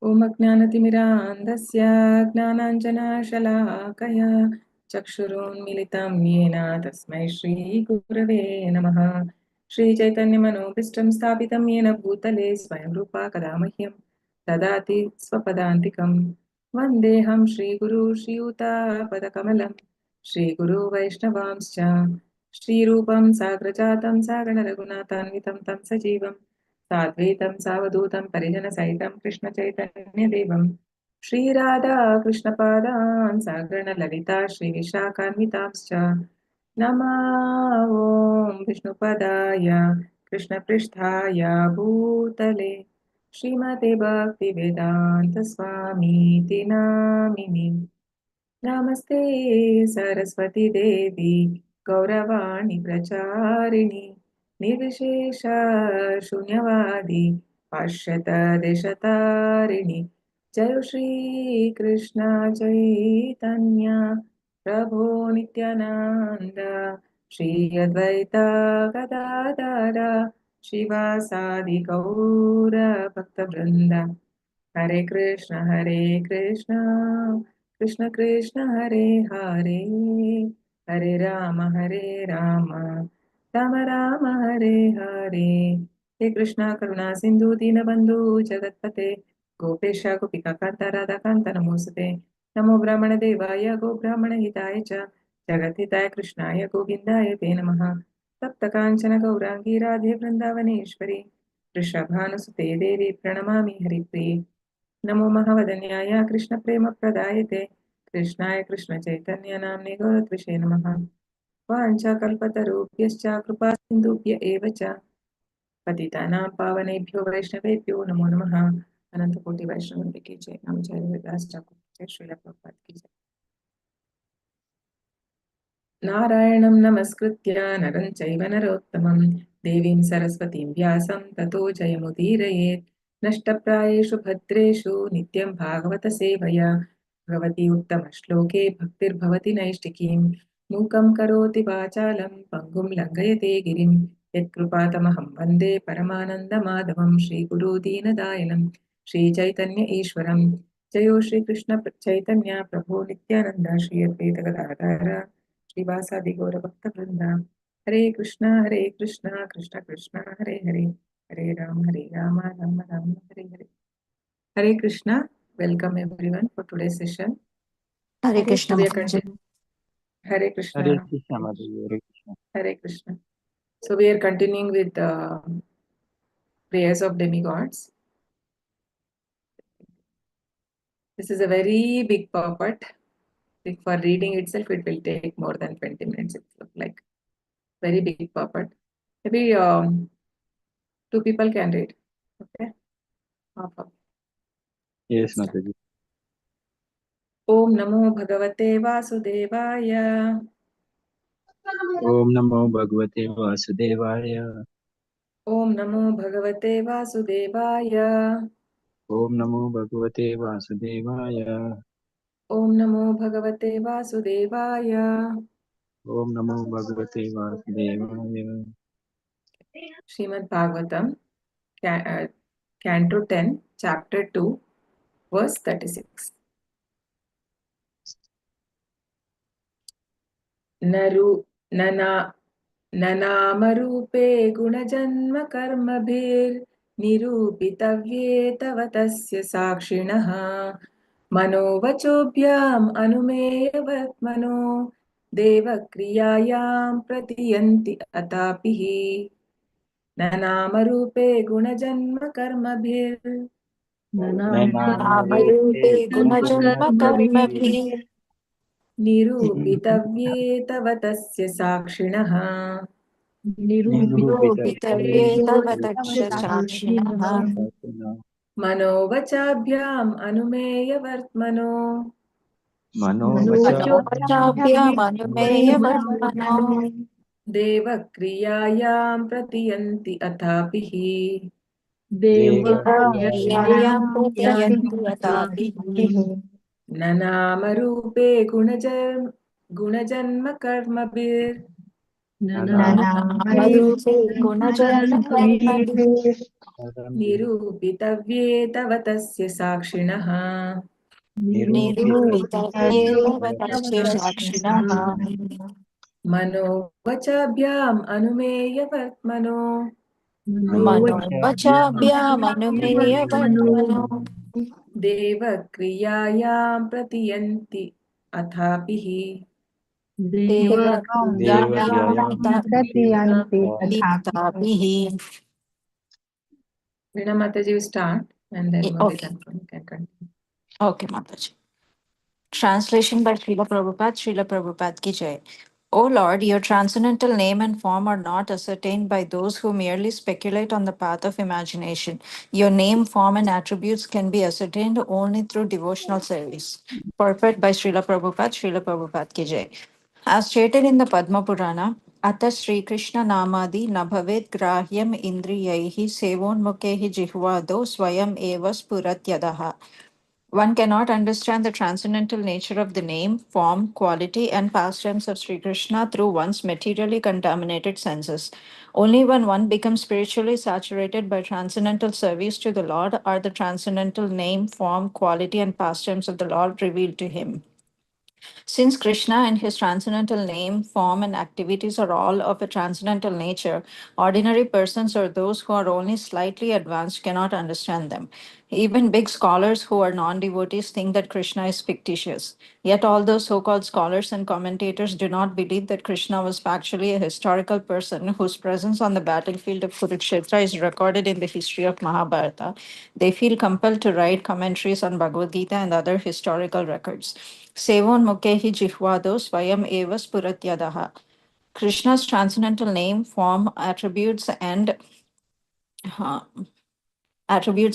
ओम अज्ञानतिमिरान्धस्य ज्ञानाञ्जनशलाकया चक्षुरुन्मिलितं येन तस्मै श्रीगुरवे नमः। श्रीचैतन्यमनोभीष्टं स्थापितं येन भूतले स्वयं रूपा कदा मह्यं ददाति स्वपदान्तिकं। वन्देऽहं श्रीगुरु श्रीयुतापदकमलं श्रीगुरु वैष्णवांश्च श्रीरूपं साग्रजातं सागररघुनाथान्वितं तं सजीवं साद्वैतं सावधूतं परिजनसहितं कृष्णचैतन्यदेवं श्रीराधा कृष्णपादान् सागरललिता श्रीविशाखान्वितांश्च नमो ॐ विष्णुपदाय कृष्णपृष्ठाय भूतले श्रीमते भक्तिवेदान्तस्वामीति नामिनि। नमस्ते सरस्वती देवी गौरवाणी प्रचारिणी निर्विशेष शून्यवादी पाश्चात देशतारिणी। जय श्री कृष्ण चैतन्य प्रभो नित्यानंद श्री अद्वैत गदाधर शिवासादि गौर भक्तवृंद। हरे कृष्ण कृष्ण कृष्ण हरे हरे हरे राम राम राम हरे हरे। हे कृष्णा करुणा सिंधु दीनबंधु जगत्पते गोपेश गोपिका कांत राधा कांत नमोस्तुते। नमो ब्राह्मण देवाय गो ब्राह्मण हिताय च जगद्हिताय कृष्णाय गोविन्दाय ते नमः। तप्त कांचन गौरांगी राधे वृंदावनेश्वरी वृषभानुसुते देवी प्रणमामि हरिप्रिये। नमो महावदन्याय कृष्ण प्रेम प्रदायते कृष्णाय कृष्ण चैतन्य नाम्ने गौरत्विषे नमः। वाञ्छाकल्पतरुभ्यश्च कृपा सिन्धुभ्य एव च पतितानां पावनेभ्यो वैष्णवेभ्यो नमो नमः। अनंत कोटि वैष्णव की जय। नाम जय हरिदास ठाकुर जय श्रील प्रभुपाद की जय। नारायणं नमस्कृत्य नरं चैव नरोत्तमं देवीं सरस्वतीं व्यासं ततो जयमुदीरयेत्। नष्टप्रायेषु भद्रेषु नित्यं भागवत सेवया भगवती उत्तमश्लोके भक्तिर्भवति नैष्टिकीं। मूकं करोति वाचालं पङ्गुं लङ्घयते गिरिं यत्कृपातमहं वन्दे परमानन्दमाधवं श्रीगुरु दीनदायनं श्रीचैतन्य ईश्वरं। जयो श्रीकृष्ण चैतन्य प्रभो नित्यानन्द श्री अद्वैत गदाधर श्रीवासादि गौरभक्तवृंद। हरे कृष्णा कृष्ण कृष्ण हरे हरे हरे राम राम राम हरे हरे। हरे Krishna, welcome everyone for today's session. Hare So Krishna we are Mataji. Hare Krishna. Hare Krishna Mataji. Hare Krishna. Hare Krishna. So we are continuing with the prayers of demigods. This is a very big purport. For reading itself, it will take more than 20 minutes. It's like very big purport. Maybe two people can read. Okay. Yes, Mataji. ओम नमो भगवते वासुदेवाय। Om Namo Bhagavate Vasudevaya. ओम नमो भगवते वासुदेवाय। Om Namo Bhagavate Vasudevaya. ओम नमो भगवते वासुदेवाय। Om Namo Bhagavate Vasudevaya. Shrimad Bhagavatam Canto 10 Chapter 2 Verse 36। ननामरूपे गुणजन्म कर्मभिर्निरूपितव्ये तव तस्य साक्षिणः मनोवचोभ्याम् अनुमेयवर्त्मनो देवक्रियायां प्रतियन्ति अतापिः। ननामरूपे गुणजन्म नामरूपे गुणजन्म कर्मभिः निरूपितव्ये तव तस्य साक्षिणः निरूपितव्ये तव तस्य साक्षिणः मनोवचाभ्याम् अनुमेयवर्त्मनो मनोवचाभ्याम् अनुमेयवर्त्मनो देवक्रियायां प्रतियन्ति अथापिः। देवक्रियायां प्रतियन्ति अतापिः। ननामरूपे गुणजन्म कर्मभिर् नामरूपे गुणजन्म कर्मभिः निरूपितव्ये तव तस्य साक्षिणः निरूपितव्येतवतस्य साक्षिणः मनोवचाभ्याम् अनुमेयवर्त्मनो मनोवचाभ्यामनुमेयवर्त्मनो देवक्रियायां प्रतियन्ति अथापिः देवक्रियायां Veena Mataji will start and then Okay. Muralidharan can continue. Okay, Mataji. Translation by Srila Prabhupada. Srila Prabhupada ki jai. O Lord, your transcendental name and form are not ascertained by those who merely speculate on the path of imagination. Your name, form, and attributes can be ascertained only through devotional service. Purport by Srila Prabhupada. Srila Prabhupada ki jai. As stated in the Padma Purana, Ata Sri Krishna Namadi Nabhavet Grahyam Indriyaihi Sevonmukehi Jihvado Swayam Eva Spuratyadaha. One cannot understand the transcendental nature of the name, form, quality, and pastimes of Sri Krishna through one's materially contaminated senses. Only when one becomes spiritually saturated by transcendental service to the Lord are the transcendental name, form, quality, and pastimes of the Lord revealed to him. Since Krishna and his transcendental name, form, and activities are all of a transcendental nature, ordinary persons or those who are only slightly advanced cannot understand them. Even big scholars who are non devotees think that Krishna is fictitious. Yet, all those so called scholars and commentators do not believe that Krishna was factually a historical person whose presence on the battlefield of Kurukshetra is recorded in the history of Mahabharata. They feel compelled to write commentaries on Bhagavad Gita and other historical records. Sevon Mukehi Jihvado Swayam Eva Spuratyadaha. Krishna's transcendental name, form, attributes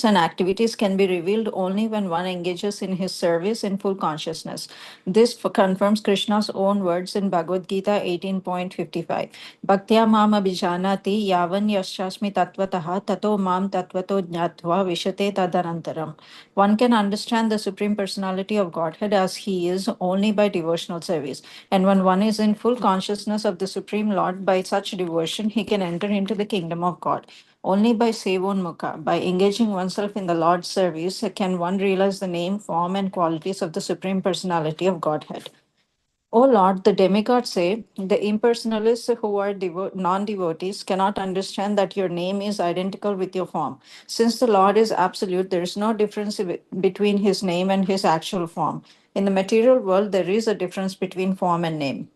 and activities can be revealed only when one engages in his service in full consciousness. This confirms Krishna's own words in Bhagavad Gita 18.55. Bhaktya mam abhijanati yavan yasyasmi tattvataha tato mam tattvato jnatva vishate tadanantaram. One can understand the Supreme Personality of Godhead as he is only by devotional service. And when one is in full consciousness of the Supreme Lord by such devotion, he can enter into the kingdom of God. Only by Sevonmukha, by engaging oneself in the Lord's service, can one realize the name, form, and qualities of the Supreme Personality of Godhead. O Lord, the demigods say, the impersonalists who are non devotees cannot understand that your name is identical with your form. Since the Lord is absolute, there is no difference between his name and his actual form. In the material world, there is a difference between form and name.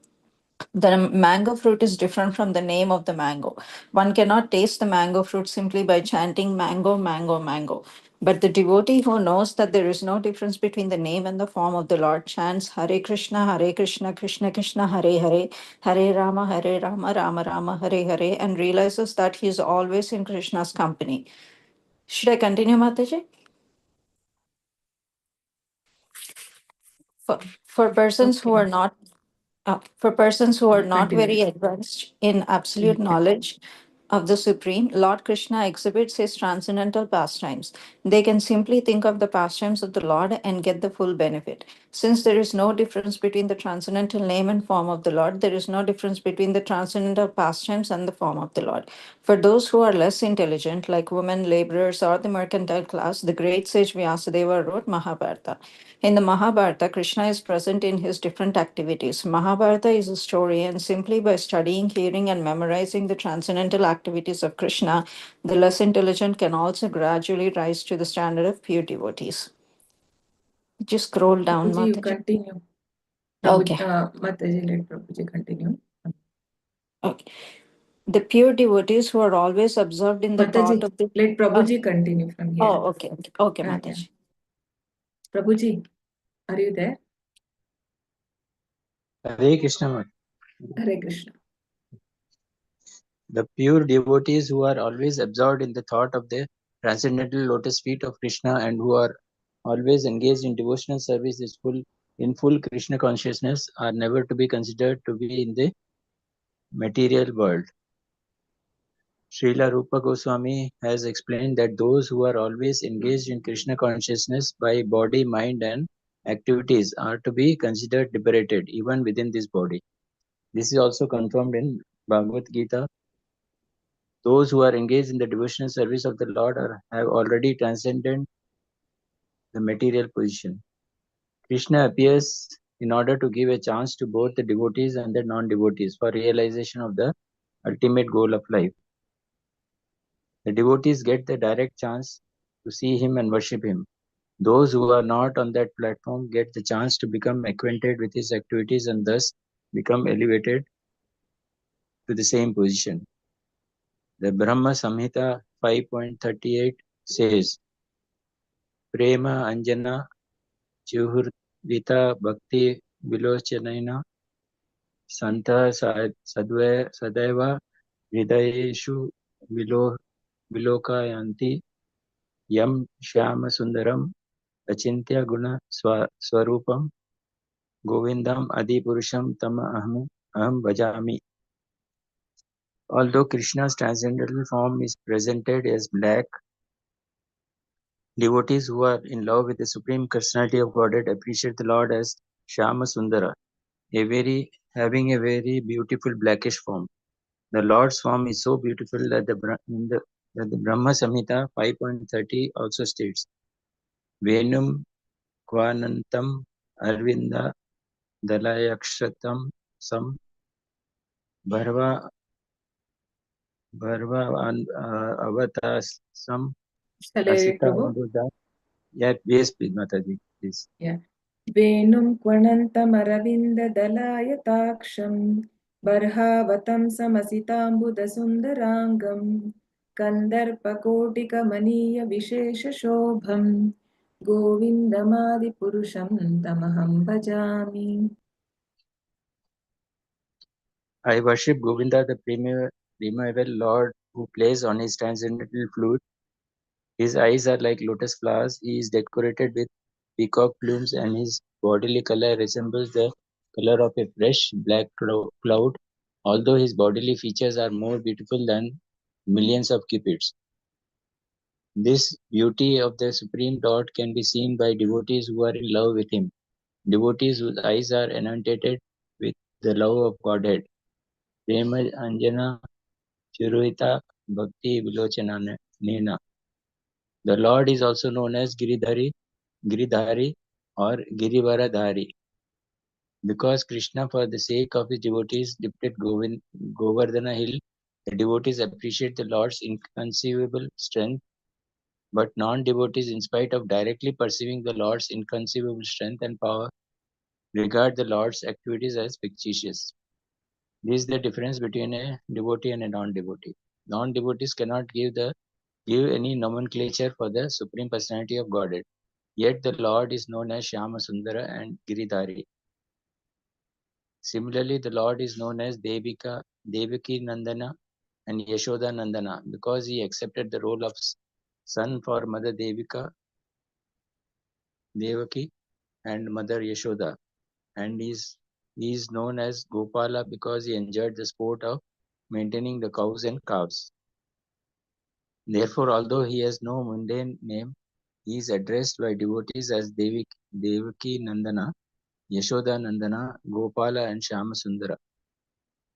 The mango fruit is different from the name of the mango. One cannot taste the mango fruit simply by chanting mango, mango, mango. But the devotee who knows that there is no difference between the name and the form of the Lord chants Hare Krishna, Krishna Krishna, Hare Hare, Hare Rama, Rama Rama, Hare Hare, and realizes that he is always in Krishna's company. Should I continue, Mataji? For persons who are not Continue. very advanced in absolute knowledge of the Supreme, Lord Krishna exhibits his transcendental pastimes. They can simply think of the pastimes of the Lord and get the full benefit. Since there is no difference between the transcendental name and form of the Lord, there is no difference between the transcendental pastimes and the form of the Lord. For those who are less intelligent, like women, laborers, or the mercantile class, the great sage Vyasadeva wrote Mahabharata. In the Mahabharata, Krishna is present in his different activities. Mahabharata is a story, and simply by studying, hearing, and memorizing the transcendental activities of Krishna, the less intelligent can also gradually rise to the standard of pure devotees. Just scroll down, Prabhuji, you Mataji. continue. Okay. Mataji, let Prabhuji continue. Okay. The pure devotees who are always absorbed in the thought Mataji, of the. let Prabhuji continue from here. Okay. Okay, Yeah. Mataji. Prabhuji, are you there? Hare Krishna. Hare Krishna. The pure devotees who are always absorbed in the thought of the transcendental lotus feet of Krishna and who are always engaged in devotional service in full Krishna consciousness are never to be considered to be in the material world. Srila Rupa Goswami has explained that those who are always engaged in Krishna consciousness by body, mind, and activities are to be considered liberated even within this body. This is also confirmed in Bhagavad Gita Those who are engaged in the devotional service of the Lord have already transcended the material position. Krishna appears in order to give a chance to both the devotees and the non-devotees for realization of the ultimate goal of life. The devotees get the direct chance to see him and worship him. Those who are not on that platform get the chance to become acquainted with his activities and thus become elevated to the same position. The Brahma Samhita 5.38 says, Prema Anjana Chuhurvita Bhakti Vilochanena Santa Sadaiva Hridayeshu Vilokayanti Yam Shyama Sundaram Achintya Guna Swarupam Govindam Adi Purusham Tama Aham Bhajami. Although Krishna's transcendental form is presented as black, devotees who are in love with the Supreme Personality of Godhead appreciate the Lord as Shyama Sundara, having a very beautiful blackish form. The Lord's form is so beautiful that the Brahma Samhita 5.30 also states, Venum Kvanantam Arvinda Dalayakshatam Sam Bharva Avatasam Shall Prabhu? Asita. Yeah, yes, please, Mataji, please. Yeah. Venum Kvanantamaravinda-dalayataaksham Barhavatam Samasitambudasundarangam Kandarpakotikamaniya Visheshashobham Govindamadi-purusham Tamaham Bhajami. I worship Govinda, the primeval Lord who plays on his transcendental flute. His eyes are like lotus flowers. He is decorated with peacock plumes and his bodily color resembles the color of a fresh black cloud, although his bodily features are more beautiful than millions of cupids. This beauty of the Supreme Lord can be seen by devotees who are in love with him, devotees whose eyes are inundated with the love of Godhead. Prema Anjana Chiruhita Bhakti Vilochanena. The Lord is also known as Giridhari or Girivaradhari. Because Krishna, for the sake of his devotees, lifted Govardhana hill, the devotees appreciate the Lord's inconceivable strength, but non-devotees, in spite of directly perceiving the Lord's inconceivable strength and power, regard the Lord's activities as fictitious. This is the difference between a devotee and a non-devotee. Non-devotees cannot give any nomenclature for the Supreme Personality of Godhead. Yet the Lord is known as Shyama Sundara and Giridhari. Similarly, the Lord is known as Devaki Nandana and Yashoda Nandana because he accepted the role of son for Mother Devaki and Mother Yashoda, and he is known as Gopala because he enjoyed the sport of maintaining the cows and calves. Therefore, although he has no mundane name, he is addressed by devotees as Devaki Nandana, Yashoda Nandana, Gopala and Shyama Sundara.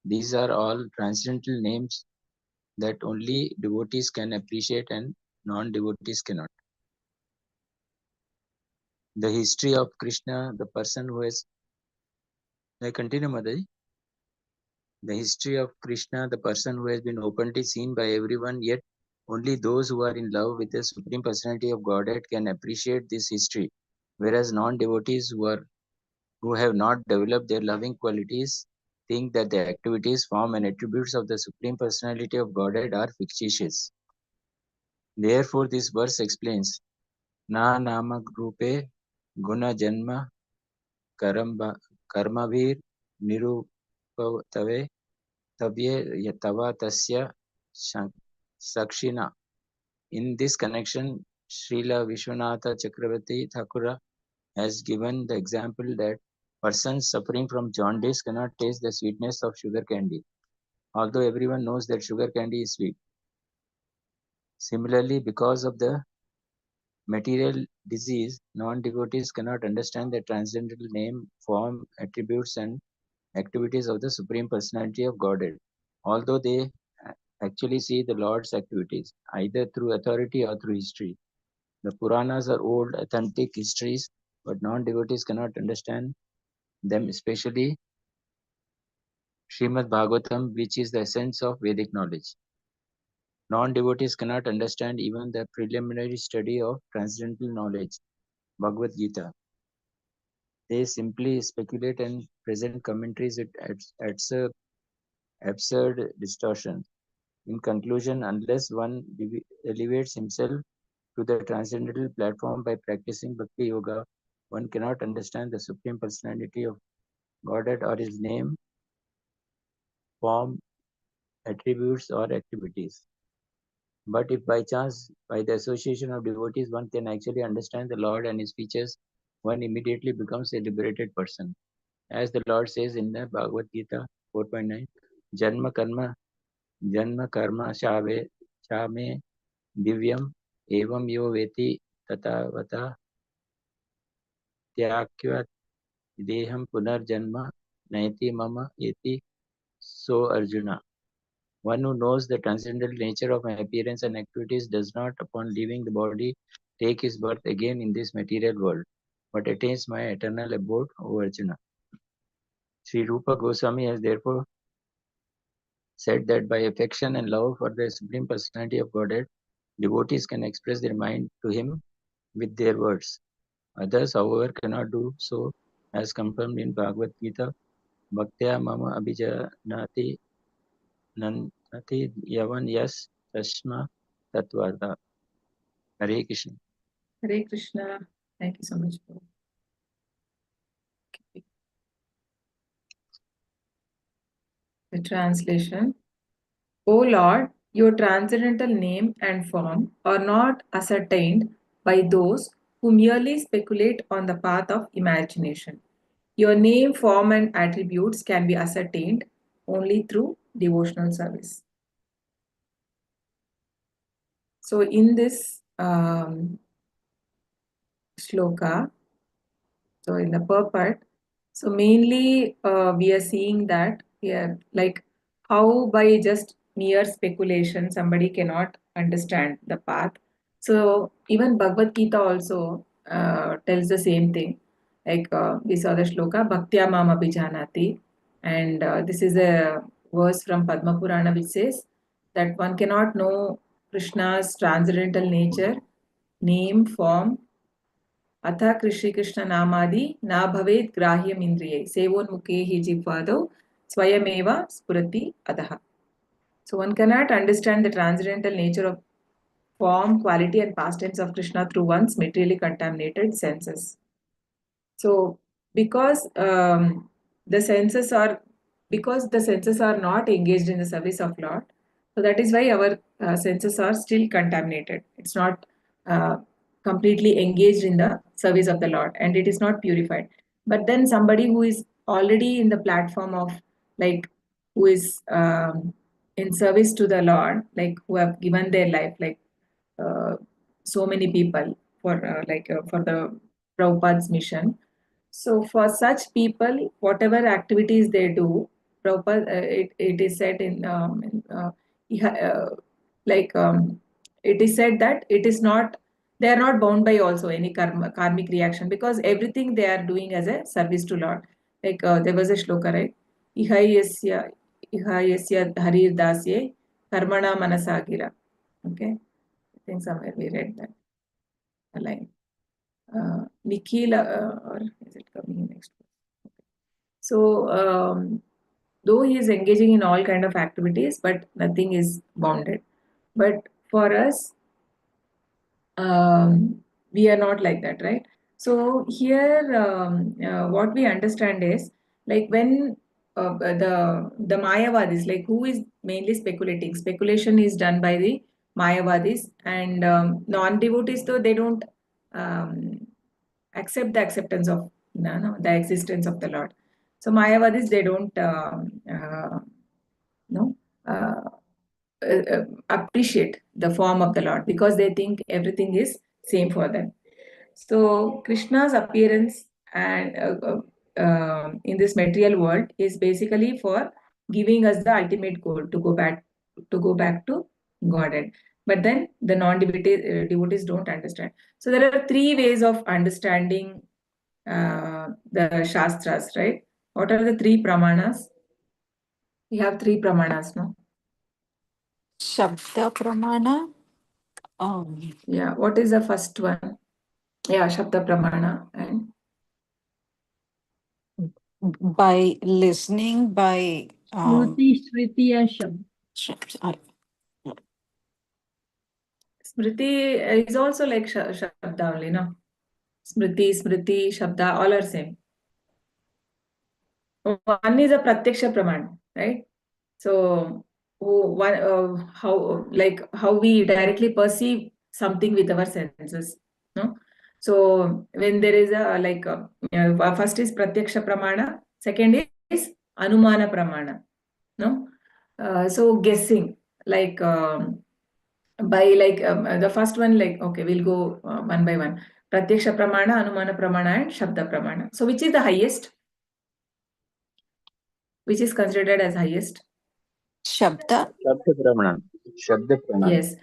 These are all transcendental names that only devotees can appreciate and non-devotees cannot. The history of Krishna, the person who has... I continue, Madaji. The history of Krishna, the person who has been openly seen by everyone, yet only those who are in love with the Supreme Personality of Godhead can appreciate this history, whereas non-devotees who have not developed their loving qualities think that the activities, form and attributes of the Supreme Personality of Godhead are fictitious. Therefore, this verse explains, Na nama rupe guna janma karmavir nirupatave tavye tava tasya sakshina. In this connection, Srila Vishwanatha Chakravarti Thakura has given the example that persons suffering from jaundice cannot taste the sweetness of sugar candy, although everyone knows that sugar candy is sweet. Similarly, because of the material disease, non-devotees cannot understand the transcendental name, form, attributes, and activities of the Supreme Personality of Godhead, although they actually see the Lord's activities, either through authority or through history. The Puranas are old, authentic histories, but non-devotees cannot understand them, especially Srimad Bhagavatam, which is the essence of Vedic knowledge. Non-devotees cannot understand even the preliminary study of transcendental knowledge, Bhagavad Gita. They simply speculate and present commentaries with absurd distortions. In conclusion, unless one elevates himself to the transcendental platform by practicing Bhakti Yoga, one cannot understand the Supreme Personality of Godhead or His name, form, attributes, or activities. But if by chance, by the association of devotees, one can actually understand the Lord and His features, one immediately becomes a liberated person. As the Lord says in the Bhagavad Gita 4.9, Janma karma shame divyam evam yo veti tatavata tyakya deham punarjanma naiti mama eti. So Arjuna, one who knows the transcendental nature of my appearance and activities does not, upon leaving the body, take his birth again in this material world, but attains my eternal abode, O Arjuna. Sri Rupa Goswami has therefore said that by affection and love for the Supreme Personality of Godhead, devotees can express their mind to Him with their words. Others, however, cannot do so, as confirmed in Bhagavad Gita, Bhaktya mama abhijanati nantati yavan yas tashma tatvarta. Hare Krishna. Hare Krishna. Thank you so much. The translation. O Lord, your transcendental name and form are not ascertained by those who merely speculate on the path of imagination. Your name, form, and attributes can be ascertained only through devotional service. So, in this shloka, so in the purport, so mainly we are seeing that here, like how by just mere speculation somebody cannot understand the path. So even Bhagavad Gita also tells the same thing. Like we saw the shloka, Bhaktya Mam Abhijanati, and this is a verse from Padma Purana which says that one cannot know Krishna's transcendental nature, name, form, अथ कृष्ण नामादि न भवेत् ग्राह्यम् इन्द्रियै सेवोन्मुखे हि जिह्वादौ स्वयमेव स्फुरति अधः. So one cannot understand the transcendental nature of form, quality, and past tense of Krishna through one's materially contaminated senses. So because the senses are not engaged in the service of Lord, so that is why our senses are still contaminated. It's not completely engaged in the service of the Lord, and it is not purified. But then somebody who is already in the platform of, like, who is in service to the Lord, like who have given their life, like so many people for for the Prabhupada's mission. So for such people, whatever activities they do, Prabhupada, it is said it is said that it is not, they are not bound by also any karmic reaction, because everything they are doing as a service to Lord. Like there was a shloka, right? Iha yasya harir dasye karmana manasagira. Okay, I think somewhere we read that a line. Nikhil, or is it coming next? So, though he is engaging in all kind of activities, but nothing is bounded. But for us, we are not like that, right? So here, what we understand is, like when the Mayavadis, like who is mainly speculating? Speculation is done by the Mayavadis, and non-devotees, though they don't accept the acceptance of the existence of the Lord. So Mayavadis, they don't appreciate the form of the Lord, because they think everything is same for them. So Krishna's appearance and in this material world is basically for giving us the ultimate goal, to go back to go back to Godhead. But then the non-devotees don't understand. So there are three ways of understanding the Shastras, right? What are the three pramanas? We have three pramanas, no? Shabda Pramana. Yeah, what is the first one? Yeah, Shabda Pramana. And By listening, by Smriti, Smriti, and Shabda. Smriti is also like Shabda only, no? Smriti, Shabda, all are same. One is a Pratyaksha Praman, right? So, how we directly perceive something with our senses, no? So when there is first is Pratyaksha Pramana, second is Anumana Pramana, no? So guessing, like the first one, like, okay, we'll go one by one. Pratyaksha Pramana, Anumana Pramana, and Shabda Pramana. So which is the highest? Which is considered as highest? Shabda. Shabda Pramana. Shabda Pramana. Yes.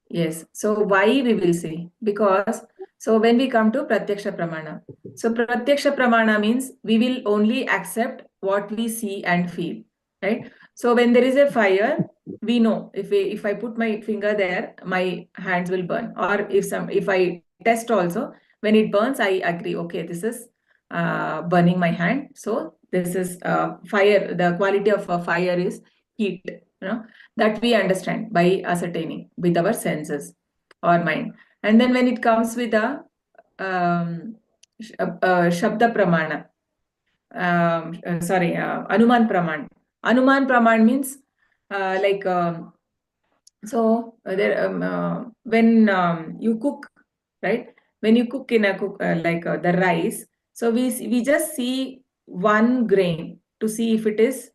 Yes. So why we will see? Because so when we come to Pratyaksha Pramana, so Pratyaksha Pramana means we will only accept what we see and feel, right? So when there is a fire, we know if I put my finger there, my hands will burn. Or if I test also, when it burns, I agree. Okay, this is burning my hand. So this is fire. The quality of a fire is heat. You know, that we understand by ascertaining with our senses or mind. And then when it comes with a Shabda Pramana, Anuman Praman. Anuman Praman means when you cook, right? When you cook in a the rice, so we just see one grain to see if it is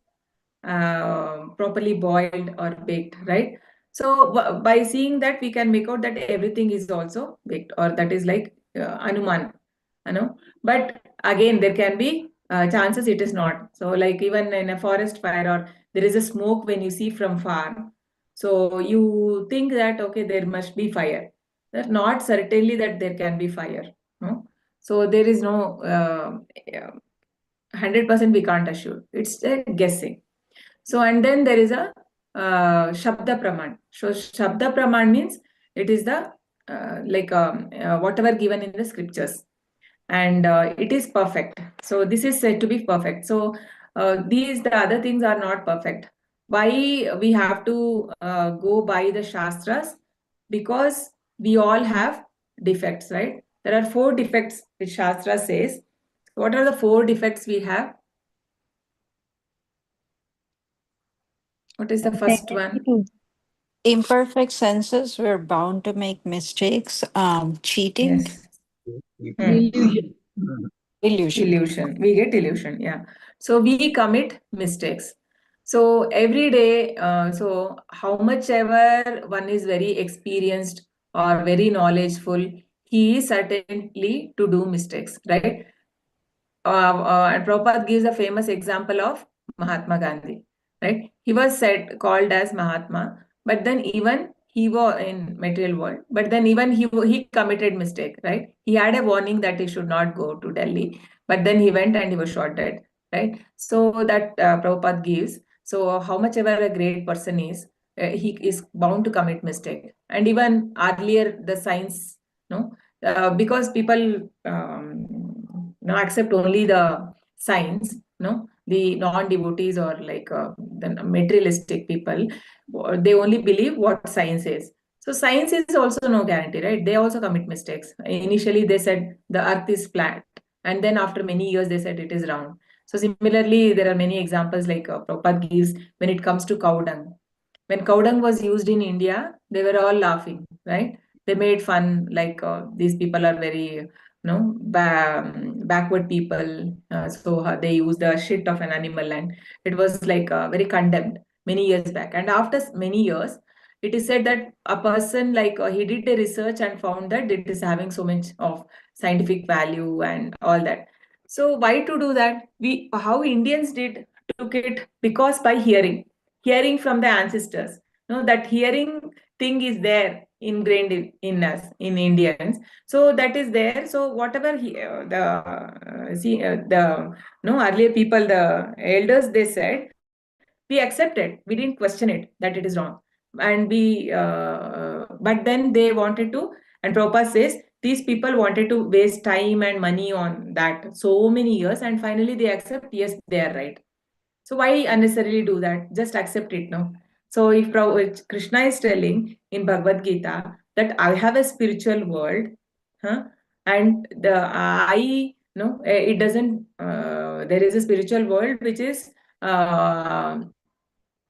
properly boiled or baked, right? So by seeing that, we can make out that everything is also baked, or that is like Anuman, you know. But again, there can be chances it is not. So like even in a forest fire, or there is a smoke when you see from far, so you think that, okay, there must be fire. That's not certainly that there can be fire, no? So there is no 100% we can't assure. It's a guessing. So, and then there is a Shabda Praman. So, Shabda Praman means it is the whatever given in the scriptures, and it is perfect. So, this is said to be perfect. So, the other things are not perfect. Why we have to go by the Shastras? Because we all have defects, right? There are 4 defects which Shastra says. What are the 4 defects we have? What is the first one? Imperfect senses, we're bound to make mistakes. Cheating. Yes. Illusion. Illusion. We get illusion, yeah. So we commit mistakes. So every day, so how much ever one is very experienced or very knowledgeful, he is certainly to do mistakes, right? And Prabhupada gives a famous example of Mahatma Gandhi, right? He was called as Mahatma, but then even he was in material world, but then even he committed mistake, right? He had a warning that he should not go to Delhi, but then he went and he was shot dead, right? So that Prabhupada gives. So how much ever a great person is, he is bound to commit mistake. And even earlier the science, no, because people accept only the science, no, the non-devotees or like the materialistic people, they only believe what science is. So science is also no guarantee, right? They also commit mistakes. Initially they said the earth is flat, and then after many years they said it is round. So similarly, there are many examples like Prabhupada gives when it comes to cow dung. When cow dung was used in India, they were all laughing, right? They made fun, like these people are very, backward people. So they use the shit of an animal, and it was like very condemned many years back. And after many years, it is said that a person like he did a research and found that it is having so much of scientific value and all that. So why to do that? How Indians took it, because by hearing from the ancestors. that hearing thing is there ingrained in us, in Indians. So that is there. So whatever the earlier people, the elders, they said, we accepted. We didn't question it that it is wrong, and but then they wanted to, and Prabhupada says these people wanted to waste time and money on that so many years, and finally they accept, yes, they are right. So why unnecessarily do that? Just accept it, no? So if Krishna is telling in Bhagavad Gita that I have a spiritual world, and it doesn't. There is a spiritual world which is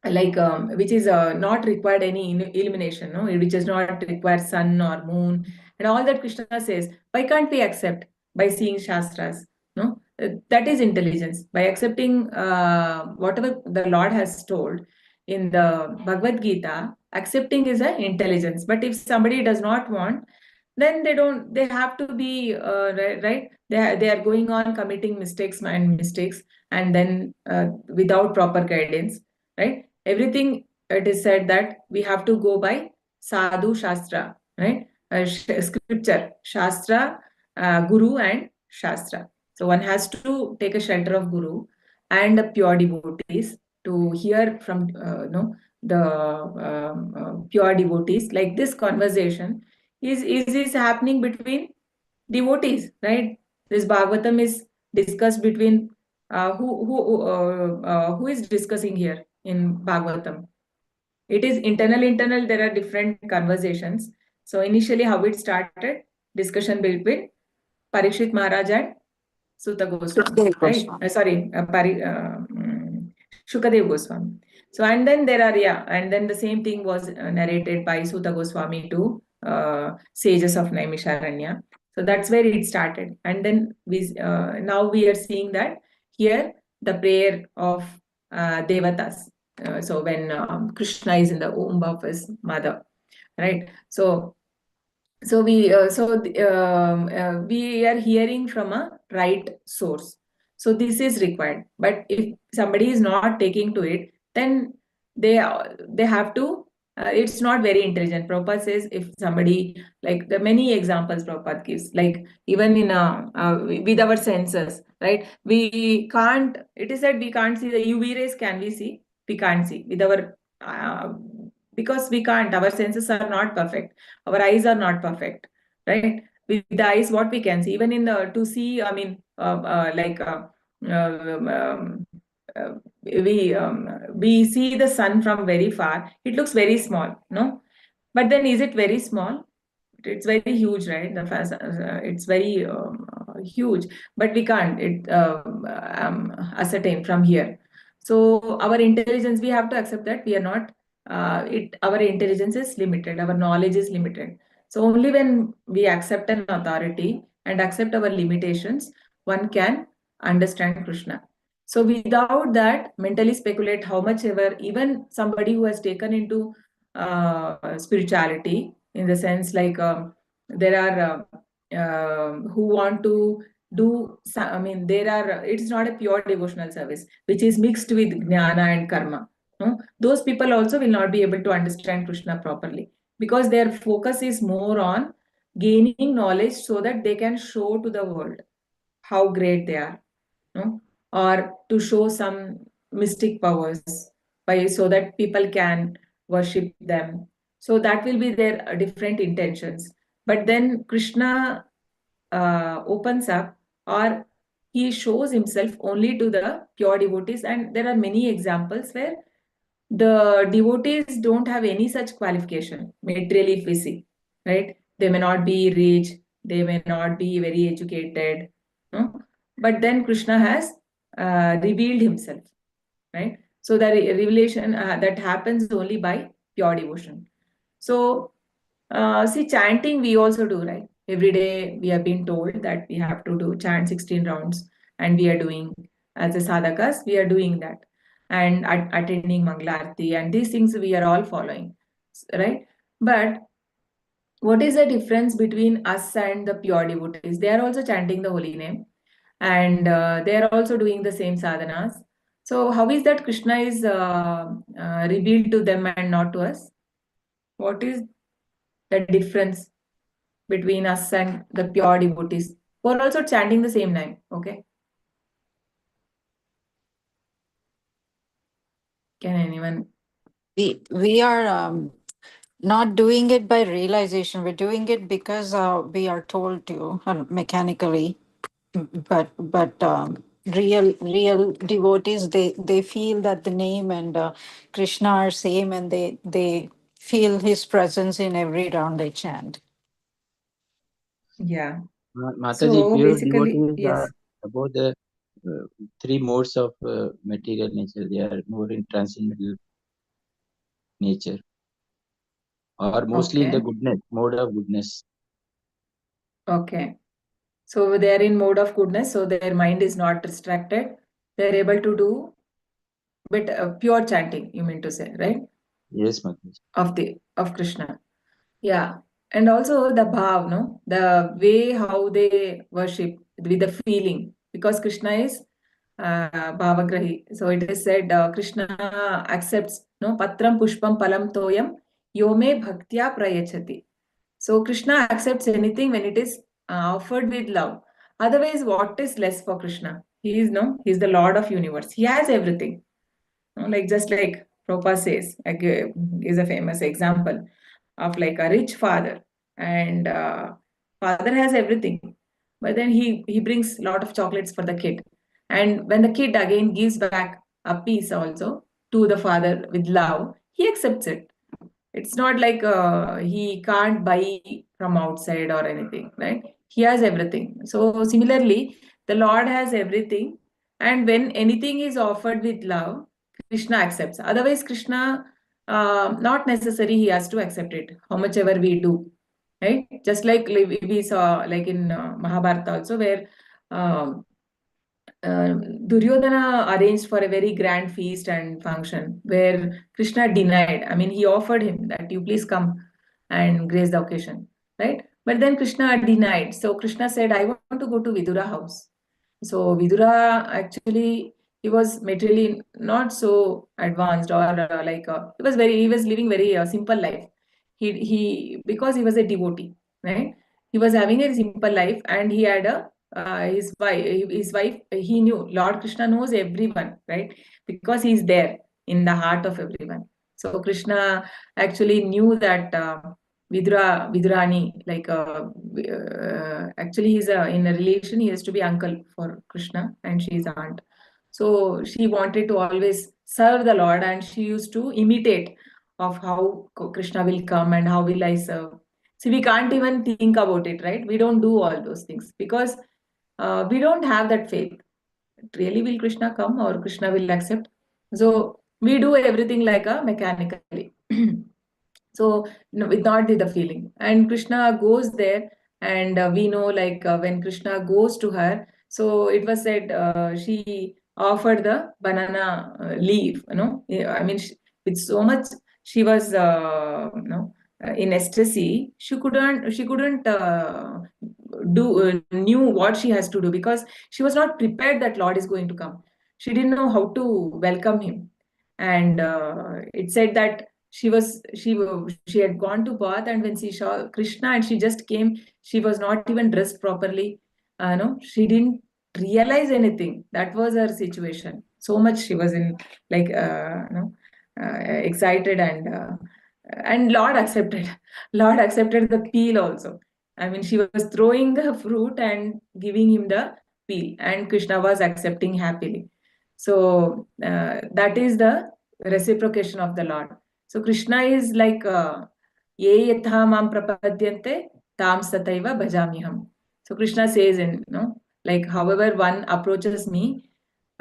which is not required any illumination, no, which does not require sun or moon, and all that Krishna says. Why can't we accept by seeing Shastras? No, that is intelligence. By accepting whatever the Lord has told in the Bhagavad Gita, accepting is an intelligence. But if somebody does not want, then they have to be right. They are going on committing mistakes and mistakes, and then without proper guidance, right? Everything, it is said that we have to go by sadhu shastra, right? Scripture, shastra, guru, and shastra. So one has to take a shelter of guru and the pure devotees to hear from the pure devotees. Like this conversation is happening between devotees, right? This Bhagavatam is discussed between who is discussing here in Bhagavatam. It is internal. There are different conversations. So initially, how it started, discussion between Parikshit Maharaj and Sutta Goswami, right? Shukadev Goswami. So, and then there are, and then the same thing was narrated by Sutta Goswami to sages of Naimisharanya. So that's where it started. And then now we are seeing that here the prayer of Devatas. So when Krishna is in the womb of his mother, right? So we are hearing from a right source. So this is required. But if somebody is not taking to it, then they have to. It's not very intelligent. Prabhupada says if somebody, like the many examples Prabhupada gives, like even in with our senses, right? We can't. It is said we can't see the UV rays. Can we see? We can't see with our because we can't. Our senses are not perfect. Our eyes are not perfect, right? With the eyes, what we can see, even in the to see, I mean, we see the sun from very far. It looks very small, no? But then, is it very small? It's very huge, right? It's very huge, but we can't ascertain from here. So our intelligence, we have to accept that we are not. Our intelligence is limited. Our knowledge is limited. So only when we accept an authority and accept our limitations, one can understand Krishna. So without that, mentally speculate how much ever, even somebody who has taken into spirituality, in the sense like there are who want to do, I mean, there are, it's not a pure devotional service, which is mixed with jnana and karma. No? Those people also will not be able to understand Krishna properly, because their focus is more on gaining knowledge so that they can show to the world how great they are, no? Or to show some mystic powers so that people can worship them. So that will be their different intentions. But then Krishna opens up, or he shows himself only to the pure devotees. And there are many examples where the devotees don't have any such qualification, materially, if we see, right? They may not be rich, they may not be very educated, no? But then Krishna has revealed himself, right? So the revelation that happens only by pure devotion. So see, chanting we also do, right? Every day we have been told that we have to do chant 16 rounds, and we are doing, as a sadhakas, we are doing that, and attending Mangalarti, and these things we are all following, right? But what is the difference between us and the pure devotees? They are also chanting the holy name, and they are also doing the same sadhanas. So how is that Krishna is revealed to them and not to us? What is the difference between us and the pure devotees who are also chanting the same name? Okay. Can anyone? We are not doing it by realization. We're doing it because we are told to mechanically. But real devotees, they feel that the name and Krishna are same, and they feel his presence in every round they chant. Yeah. Mataji, So pure basically, devotees yes. are above the three modes of material nature. They are more in transcendental nature, or mostly in the Okay. goodness, mode of goodness. Okay. So they are in mode of goodness, so their mind is not distracted. They're able to do bit pure chanting, you mean to say, right? Yes, Mataji. Of Krishna. Yeah. And also the bhav, no? The way how they worship with the feeling. Because Krishna is bhavagrahi. So it is said Krishna accepts, no? Patram pushpam palam toyam yome bhaktya prayachati. So Krishna accepts anything when it is offered with love. Otherwise, what is less for Krishna? He's the Lord of universe. He has everything. Like just like Prabhupada says, like, is a famous example of like a rich father, and father has everything, but then he brings a lot of chocolates for the kid, and when the kid again gives back a piece also to the father with love, he accepts it. It's not like he can't buy from outside or anything, right? He has everything. So similarly, the Lord has everything, and when anything is offered with love, Krishna accepts. Otherwise, Krishna, not necessary he has to accept it, how much ever we do, right? Just like we saw, like in Mahabharata also, where um, Duryodhana arranged for a very grand feast and function where Krishna denied. I mean, he offered him that you please come and grace the occasion, right? But then Krishna denied. So Krishna said, I want to go to Vidura house. So Vidura actually, he was materially not so advanced, or he was living very simple life. Because he was a devotee, right? He was having a simple life, and he had a his wife, he knew Lord Krishna knows everyone, right? Because he's there in the heart of everyone. So Krishna actually knew that Vidurani, actually he's in a relation, he has to be uncle for Krishna, and she's aunt. So she wanted to always serve the Lord, and she used to imitate of how Krishna will come and how will I serve. See, we can't even think about it, right? We don't do all those things because we don't have that faith. Really, will Krishna come or Krishna will accept? So we do everything like a mechanically. So with not the feeling, and Krishna goes there, and we know like when Krishna goes to her, so it was said she offered the banana leaf, Yeah, I mean, with so much she was in ecstasy, she couldn't do knew what she has to do, because she was not prepared that Lord is going to come. She didn't know how to welcome him. And it said that she had gone to bath, and when she saw Krishna and she just came, she was not even dressed properly. No, she didn't realize anything. That was her situation. So much she was in like excited, and Lord accepted. Lord accepted the peel also. I mean, she was throwing the fruit and giving him the peel, and Krishna was accepting happily. So that is the reciprocation of the Lord. So Krishna is like ye yatha mam prapadyante tam sataiva bhajamiham. So Krishna says like however one approaches me,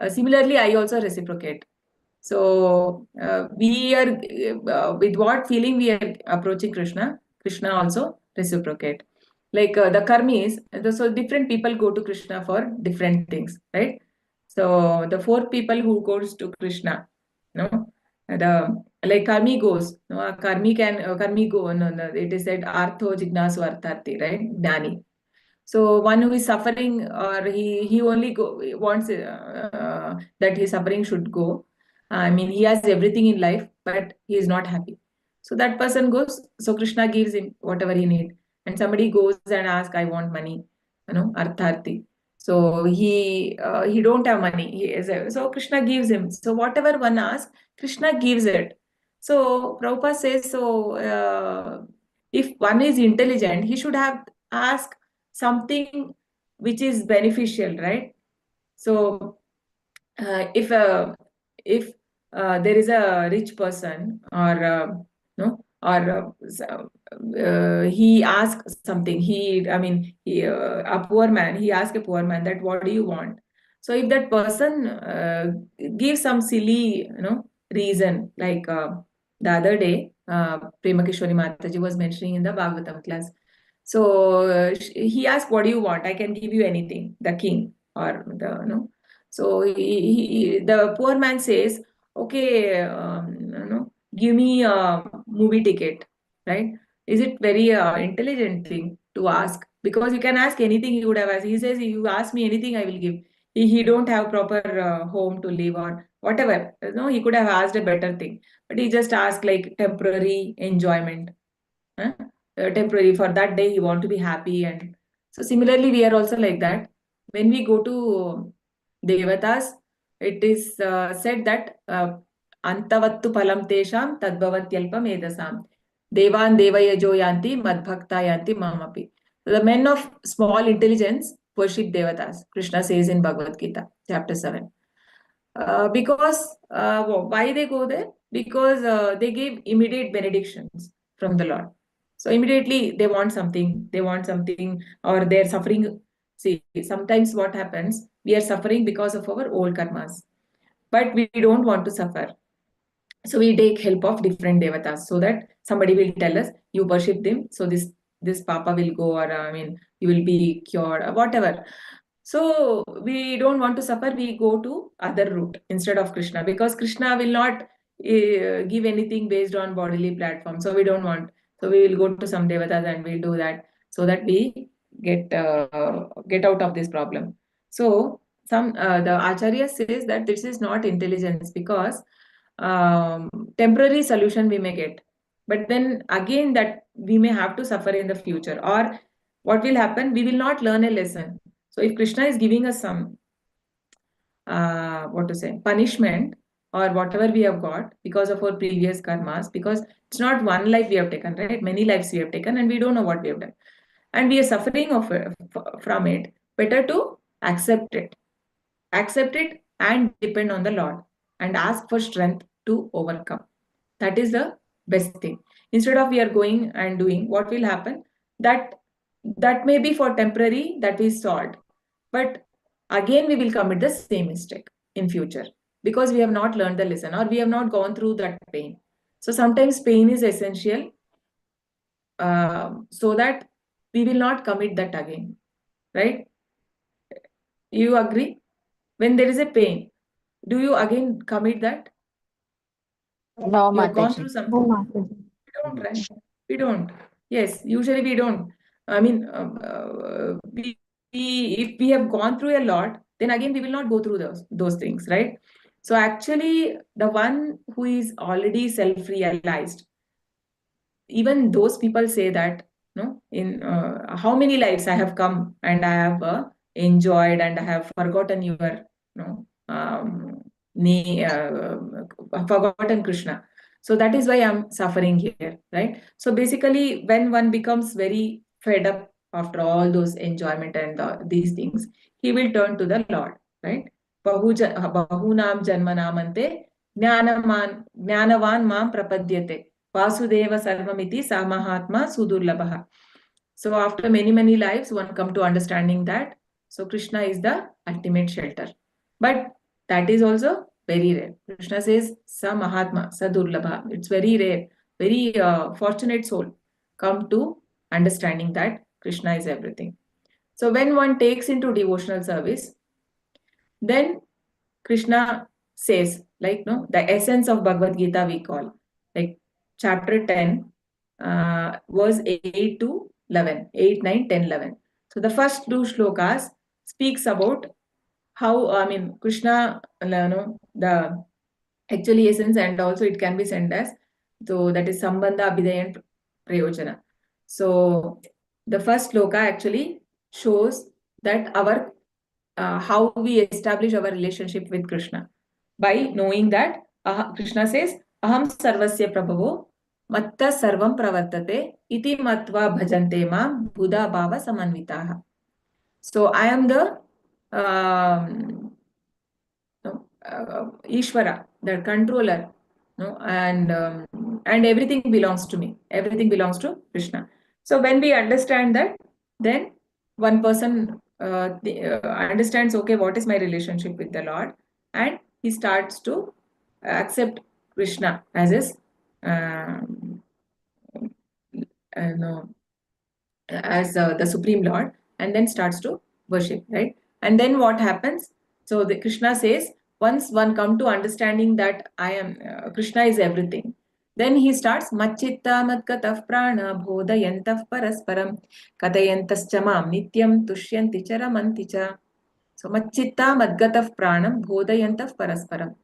similarly I also reciprocate. So we are with what feeling we are approaching Krishna, Krishna also reciprocate. Like the karmis, so different people go to Krishna for different things, right? So the four people who goes to Krishna, the like karmi goes, a karmi go, no, it is said artho jignasu artharthi, right? Jnani. So one who is suffering, or he only wants that his suffering should go. I mean, he has everything in life, but he is not happy. So that person goes, so Krishna gives him whatever he needs. And somebody goes and asks, I want money, artharthi. So he don't have money. So Krishna gives him. So whatever one asks, Krishna gives it. So Prabhupada says, so if one is intelligent, he should have asked something which is beneficial, right? So if there is a rich person, or he asks something, a poor man, he asks a poor man that what do you want. So if that person gives some silly reason, like the other day Premakeshwari Mataji was mentioning in the Bhagavatam class. So he asked, what do you want? I can give you anything, the king, or the so the poor man says, okay, give me a movie ticket, right? Is it very intelligent thing to ask? Because you can ask anything he would have asked. He says, if you ask me anything, I will give. He don't have proper home to live or whatever. He could have asked a better thing. But he just asked like temporary enjoyment. Temporary, for that day he want to be happy. And so similarly we are also like that. When we go to devatas, it is said that antavattu phalam tesham tadbhavatyalpam edasam devan devayajo yanti madbhakta yanti mamapi. So the men of small intelligence worship devatas, Krishna says in Bhagavad Gita chapter 7. Because why they go there? Because they give immediate benedictions from the Lord. So immediately they want something, or they're suffering. See, sometimes what happens, we are suffering because of our old karmas, but we don't want to suffer. So we take help of different devatas, so that somebody will tell us, you worship them, so this papa will go, or you will be cured, or whatever. So we don't want to suffer, we go to other route instead of Krishna, because Krishna will not give anything based on bodily platform. So we don't want. So we will go to some devatas and we'll do that, so that we get out of this problem. So the Acharya says that this is not intelligence, because temporary solution we may get, but then again that we may have to suffer in the future, or what will happen, we will not learn a lesson. So if Krishna is giving us some punishment, or whatever we have got because of our previous karmas, because it's not one life we have taken, right? Many lives we have taken, and we don't know what we have done, and we are suffering from it. Better to accept it and depend on the Lord, and ask for strength to overcome. That is the best thing. Instead of we are going and doing, what will happen, that may be for temporary, that is solved, but again we will commit the same mistake in future, because we have not learned the lesson, or we have not gone through that pain. So sometimes pain is essential, so that we will not commit that again, right? You agree? When there is a pain, do you again commit that? No, You have gone Mataji. through something. We don't, right? We don't. Yes, usually we don't. I mean, if we have gone through a lot, then again we will not go through those things, right? So actually, the one who is already self-realized, even those people say that, in how many lives I have come and I have enjoyed, and I have forgotten your, forgotten Krishna. So that is why I'm suffering here, right? So basically, when one becomes very fed up after all those enjoyment and these things, he will turn to the Lord, right? Bahunam janmanamante jnanavan mam prapadyate Vasudeva Sarvamiti Samahatma Sudurlabha. So after many lives, one come to understanding that. So Krishna is the ultimate shelter. But that is also very rare. Krishna says Sa Mahatma, Sadurlabha. It's very rare. Very fortunate soul come to understanding that Krishna is everything. So when one takes into devotional service, then Krishna says, like, the essence of Bhagavad Gita we call, like chapter 10, verse 8 to 11, 8, 9, 10, 11. So the first two shlokas speaks about how, Krishna, the actually essence, and also it can be sent as, so that is Sambandha, Abhidaya and Prayojana. So the first shloka actually shows that our how we establish our relationship with Krishna by knowing that Krishna says, Aham sarvasya prabhavo matta sarvam pravartate iti matva bhajante mam buddha bhava samanvitaha. So I am the Ishvara, the controller, and everything belongs to me. Everything belongs to Krishna. So when we understand that, then one person understands, okay, what is my relationship with the Lord, and he starts to accept Krishna as his as the Supreme Lord, and then starts to worship, right? And then what happens? So the Krishna says, once one come to understanding that I am Krishna is everything, then he starts Machitta Madgataf Prana Bodhayantaf Parasparam Katayantascha Mam Nityam Tushyanti Charamanti Cha. So Machitta Madgataf Pranam Bodhayantaf Parasparam.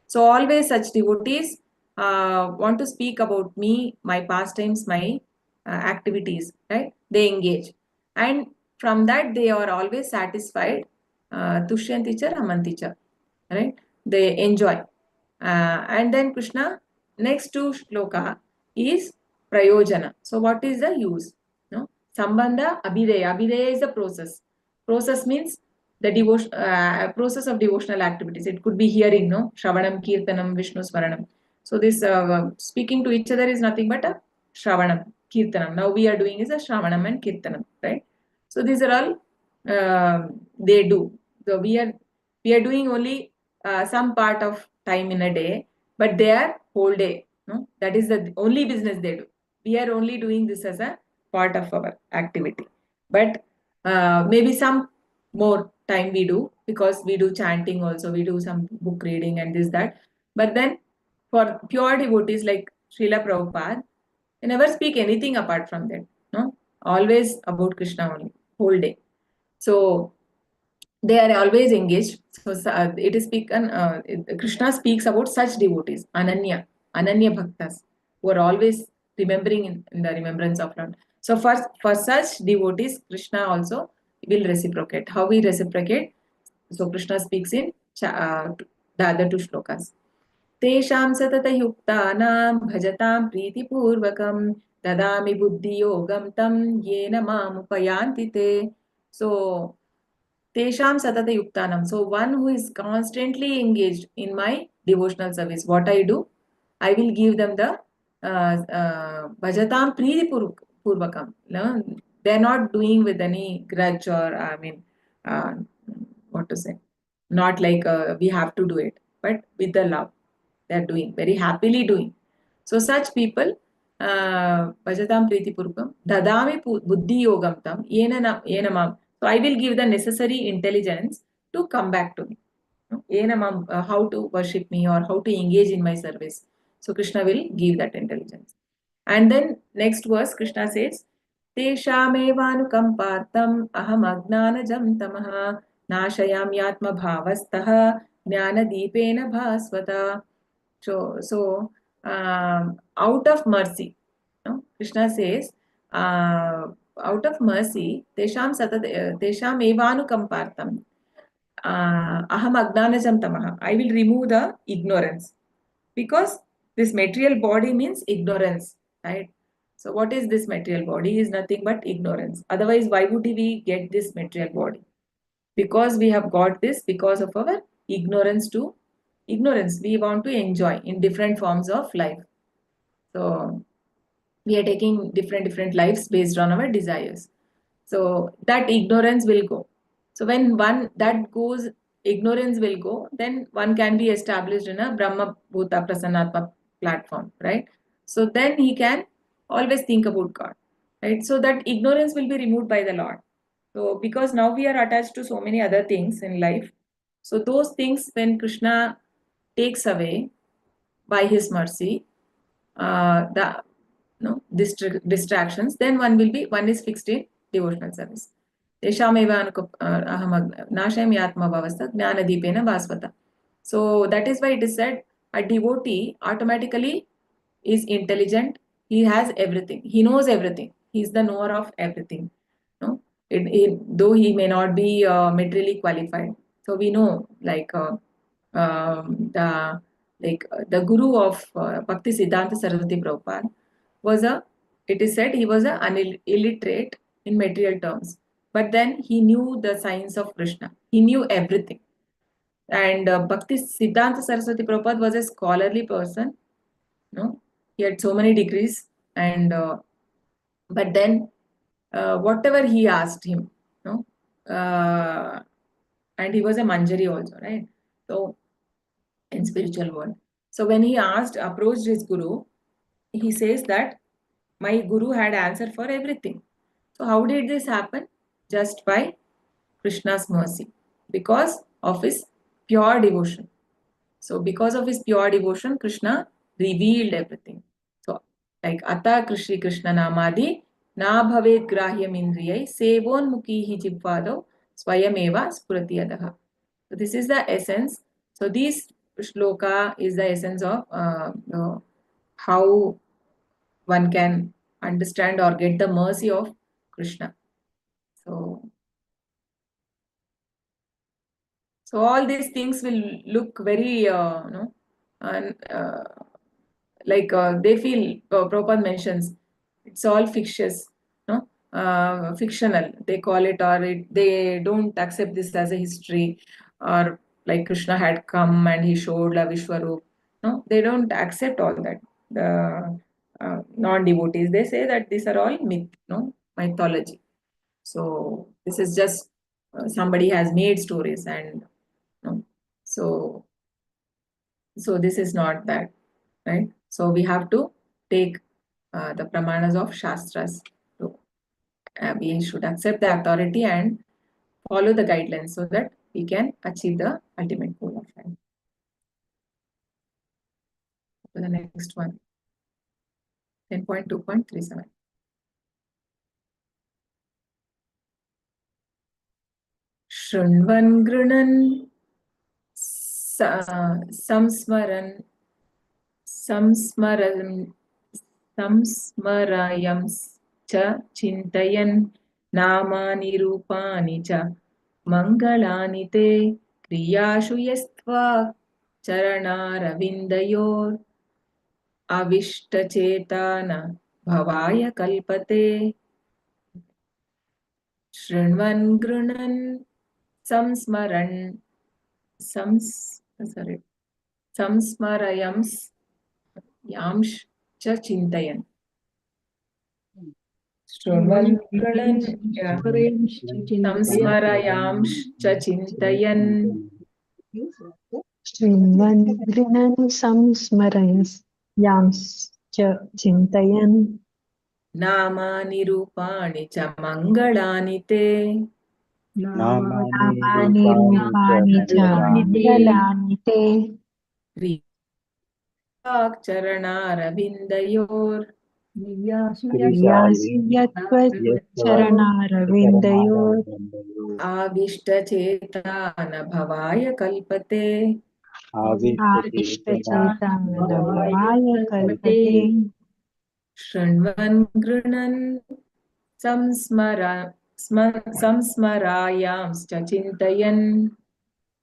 So always such devotees want to speak about me, my pastimes, my activities, right? They engage. And from that, they are always satisfied. Tushyanticha Ramanticha, right? They enjoy. And then Krishna, next to shloka is prayojana. So what is the use? No? Sambandha, abhidaya. Abhidaya is the process. Process means the devotion, process of devotional activities. It could be hearing, no? Shravanam, Kirtanam, Vishnu Smaranam. So this speaking to each other is nothing but a Shravanam, Kirtanam. Now we are doing is a Shravanam and Kirtanam, right? So these are all they do. So we are doing only some part of time in a day, but they are whole day. No? That is the only business they do. We are only doing this as a part of our activity. But maybe some more time we do, because we do chanting also, we do some book reading and this, that. But then for pure devotees like Srila Prabhupada, they never speak anything apart from that. No? Always about Krishna only, whole day. So they are always engaged. So it is Krishna speaks about such devotees, Ananya Bhaktas, who are always remembering in the remembrance of Lord. So for such devotees, Krishna also will reciprocate. How we reciprocate? So Krishna speaks in the other two shlokas. Tesham satatahyuktanam bhajatam pritipurvakam dadami buddhiyogam tam yena mamupayanti te. So Tesham satata yuktanam. So one who is constantly engaged in my devotional service, what I do, I will give them the bhajatam priti purvakam. No? They are not doing with any grudge or what to say, not like we have to do it, but with the love. They are doing, very happily doing. So such people, bhajatam priti purvakam, dadami buddhi yogam tam yena mam. So I will give the necessary intelligence to come back to me. How to worship me or how to engage in my service. So Krishna will give that intelligence. And then next verse, Krishna says, Teshamevanukampartam aham agnanajam tamaha nashayamyatma bhavastaha jnanadipena bhasvata. So out of mercy, Krishna says, out of mercy, tesham evanukampartam aham agnanajam tamaha. I will remove the ignorance, because this material body means ignorance, right? So what is this material body? Is nothing but ignorance. Otherwise, why would we get this material body? Because we have got this because of our ignorance. We want to enjoy in different forms of life. So we are taking different lives based on our desires. So that ignorance will go. So when one that goes, ignorance will go, then one can be established in a Brahma Bhuta Prasannatma platform, right? So then he can always think about God, right? So that ignorance will be removed by the Lord. So because now we are attached to so many other things in life, so those things, when Krishna takes away by his mercy, distractions, then one is fixed in devotional service. Teshameva aham nashayami atma bhavastha jnanadipena bhasvata. So that is why it is said a devotee automatically is intelligent. He has everything. He knows everything. He is the knower of everything. No, though he may not be materially qualified. So we know the guru of Bhakti Siddhanta Saraswati Prabhupada was it is said he was an illiterate in material terms, but then he knew the science of Krishna. He knew everything. And Bhakti Siddhanta Saraswati Prabhupada was a scholarly person. No, he had so many degrees, and but then whatever he asked him, no, and he was a Manjari also, right? So in spiritual world. So when he approached his guru, he says that my guru had answer for everything. So how did this happen? Just by Krishna's mercy, because of his pure devotion. So because of his pure devotion, Krishna revealed everything. So like Ata Krishna Krishna Namadi Na Bhavet Grahyam Indriyai Sevon Mukhihi Jivvado Swayameva Spurati Adaha. So this is the essence. So this shloka is the essence of how one can understand or get the mercy of Krishna. So all these things will look very, they feel, Prabhupada mentions, it's all fictitious, no? Fictional, they call it, or they don't accept this as a history, or like Krishna had come and he showed La Vishwarup. No, they don't accept all that. The non-devotees, they say that these are all myth, no, mythology. So this is just somebody has made stories, and so this is not that, right? So we have to take the pramanas of shastras. So, we should accept the authority and follow the guidelines so that we can achieve the ultimate goal of life. So the next one, 10.2.37. Shrunvan Grunan Samsmaran Samsmarayam cha Chintayan Namani Rupani cha Mangalani te Kriyashu Yastva Charanaravindayor Avishta-chetana Bhavaya Kalpate. Shrunvan Grunan Samsmaran Samsmarayams Yamsh cha Chintayan. Shrunvan Grunan Samsmarayamsh cha Chintayan. Shrinvan Grinan Samsmarayas Yamscha Chintayan Namani Rupani cha Mangalani te. Namani Rupani cha Mangalani te Charanaravindayor Yasuyatvat Charanaravindayor Avishta-chetana Bhavaya Kalpate. Avishta-chetana Bhavaya Kalpate. Shrunvan Grunan Samsmarayamscha Chintayan.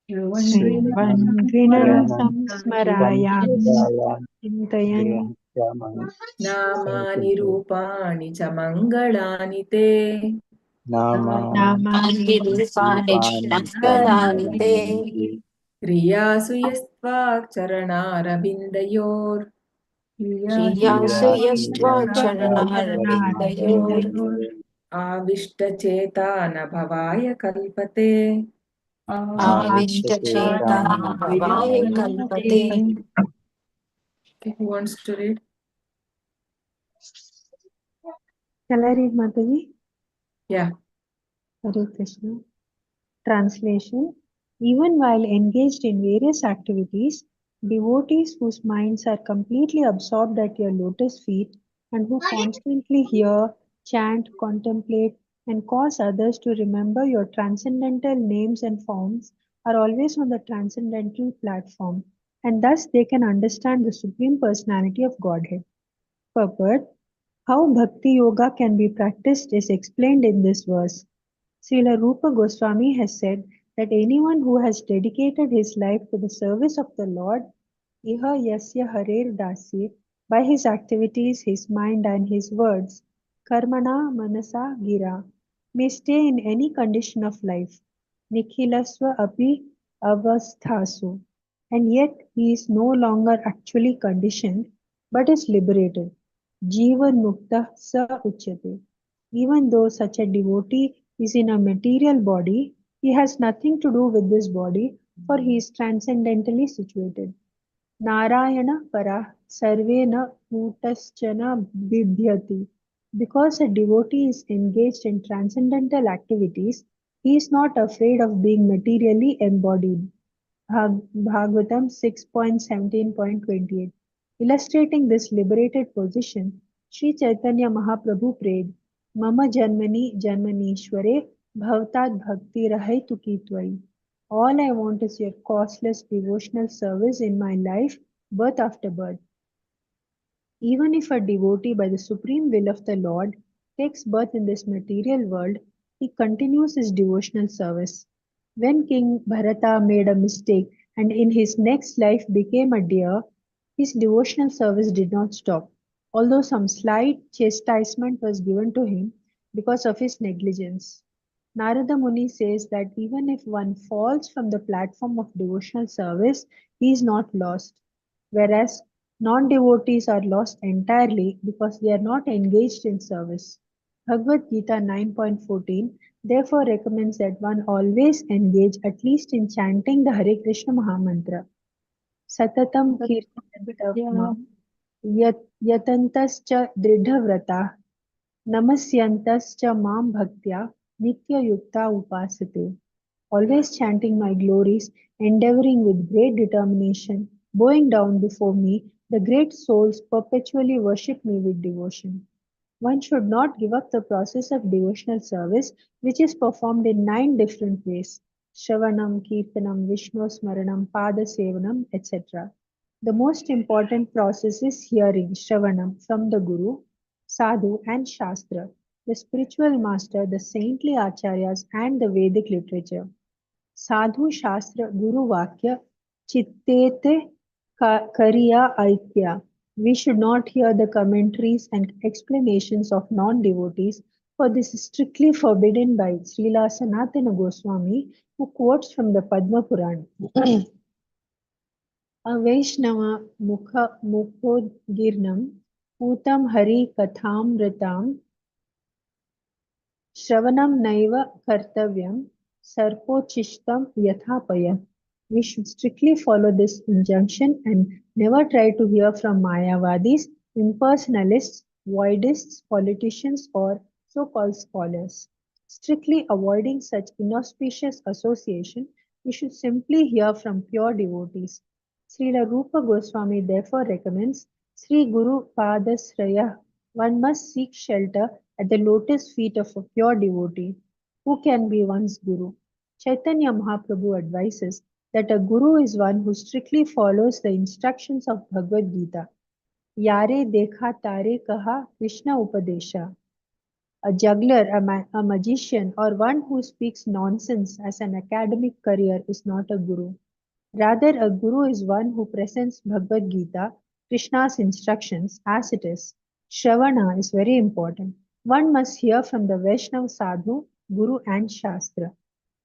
Shrinvan Grinan Samsmarayams Chintayan Namani Rupani cha Mangalani te. Namani Rupani Mangalani te. Kriyasu yastva charanaravindayor. Kriyasu yastva charanaravindayor. Avishta-chetana Bhavaya Kalpate. Avishta-chetana Bhavaya Kalpate. Who wants to read? Shall I read, Mataji? Yeah. Hare Krishna. Translation. Even while engaged in various activities, devotees whose minds are completely absorbed at your lotus feet and who constantly hear, chant, contemplate, and cause others to remember your transcendental names and forms are always on the transcendental platform, and thus they can understand the Supreme Personality of Godhead. Purport. How Bhakti Yoga can be practiced is explained in this verse. Srila Rupa Goswami has said that anyone who has dedicated his life to the service of the Lord, Iha Yasya Harer Dasi, by his activities, his mind, and his words, Karmana Manasa Gira, may stay in any condition of life, Nikhilaswa Api Avasthasu, and yet he is no longer actually conditioned but is liberated. Jivan Mukta Sa Uchyate. Even though such a devotee is in a material body, he has nothing to do with this body, for he is transcendentally situated. Narayana para sarvena bhutaschana bibhyati. Because a devotee is engaged in transcendental activities, he is not afraid of being materially embodied. Bhagavatam 6.17.28. Illustrating this liberated position, Sri Chaitanya Mahaprabhu prayed, Mama Janmani Janmanishware Bhavtat Bhakti Rahaitu Tvai. All I want is your costless devotional service in my life, birth after birth. Even if a devotee by the supreme will of the Lord takes birth in this material world, he continues his devotional service. When King Bharata made a mistake and in his next life became a deer, his devotional service did not stop, although some slight chastisement was given to him because of his negligence. Narada Muni says that even if one falls from the platform of devotional service, he is not lost, whereas non-devotees are lost entirely because they are not engaged in service. Bhagavad Gita 9.14 therefore recommends that one always engage at least in chanting the Hare Krishna Mahamantra. Satatam kirtanam yatantascha dridhavrata namasyantascha mam bhaktya nityayukta upasate. Always chanting my glories, endeavoring with great determination, bowing down before me, the great souls perpetually worship me with devotion. One should not give up the process of devotional service, which is performed in 9 different ways: Shravanam, Kirtanam, Vishnu Smaranam, Pada Sevanam, etc. The most important process is hearing, Shravanam, from the Guru, Sadhu, and Shastra, the spiritual master, the saintly acharyas, and the Vedic literature. साधु शास्त्र गुरु वाक्य चित्तेते kariya aikya. We should not hear the commentaries and explanations of non-devotees, for this is strictly forbidden by Srila Sanatana Goswami, who quotes from the Padma Purana. A Vaishnava Mukhodgirnam Putam Hari Kathamritam Shravanam Naiva Kartavyam Sarpochistam Yathapaya. We should strictly follow this injunction and never try to hear from Mayavadis, impersonalists, voidists, politicians, or so-called scholars. Strictly avoiding such inauspicious association, we should simply hear from pure devotees. Srila Rupa Goswami therefore recommends Sri Guru Padasraya. One must seek shelter at the lotus feet of a pure devotee. Who can be one's guru? Chaitanya Mahaprabhu advises that a guru is one who strictly follows the instructions of Bhagavad Gita. Yare dekha tare kaha Krishna upadesha. A juggler, a magician, or one who speaks nonsense as an academic career is not a guru. Rather, a guru is one who presents Bhagavad Gita, Krishna's instructions, as it is. Shravana is very important. One must hear from the Vaishnava Sadhu, Guru, and Shastra.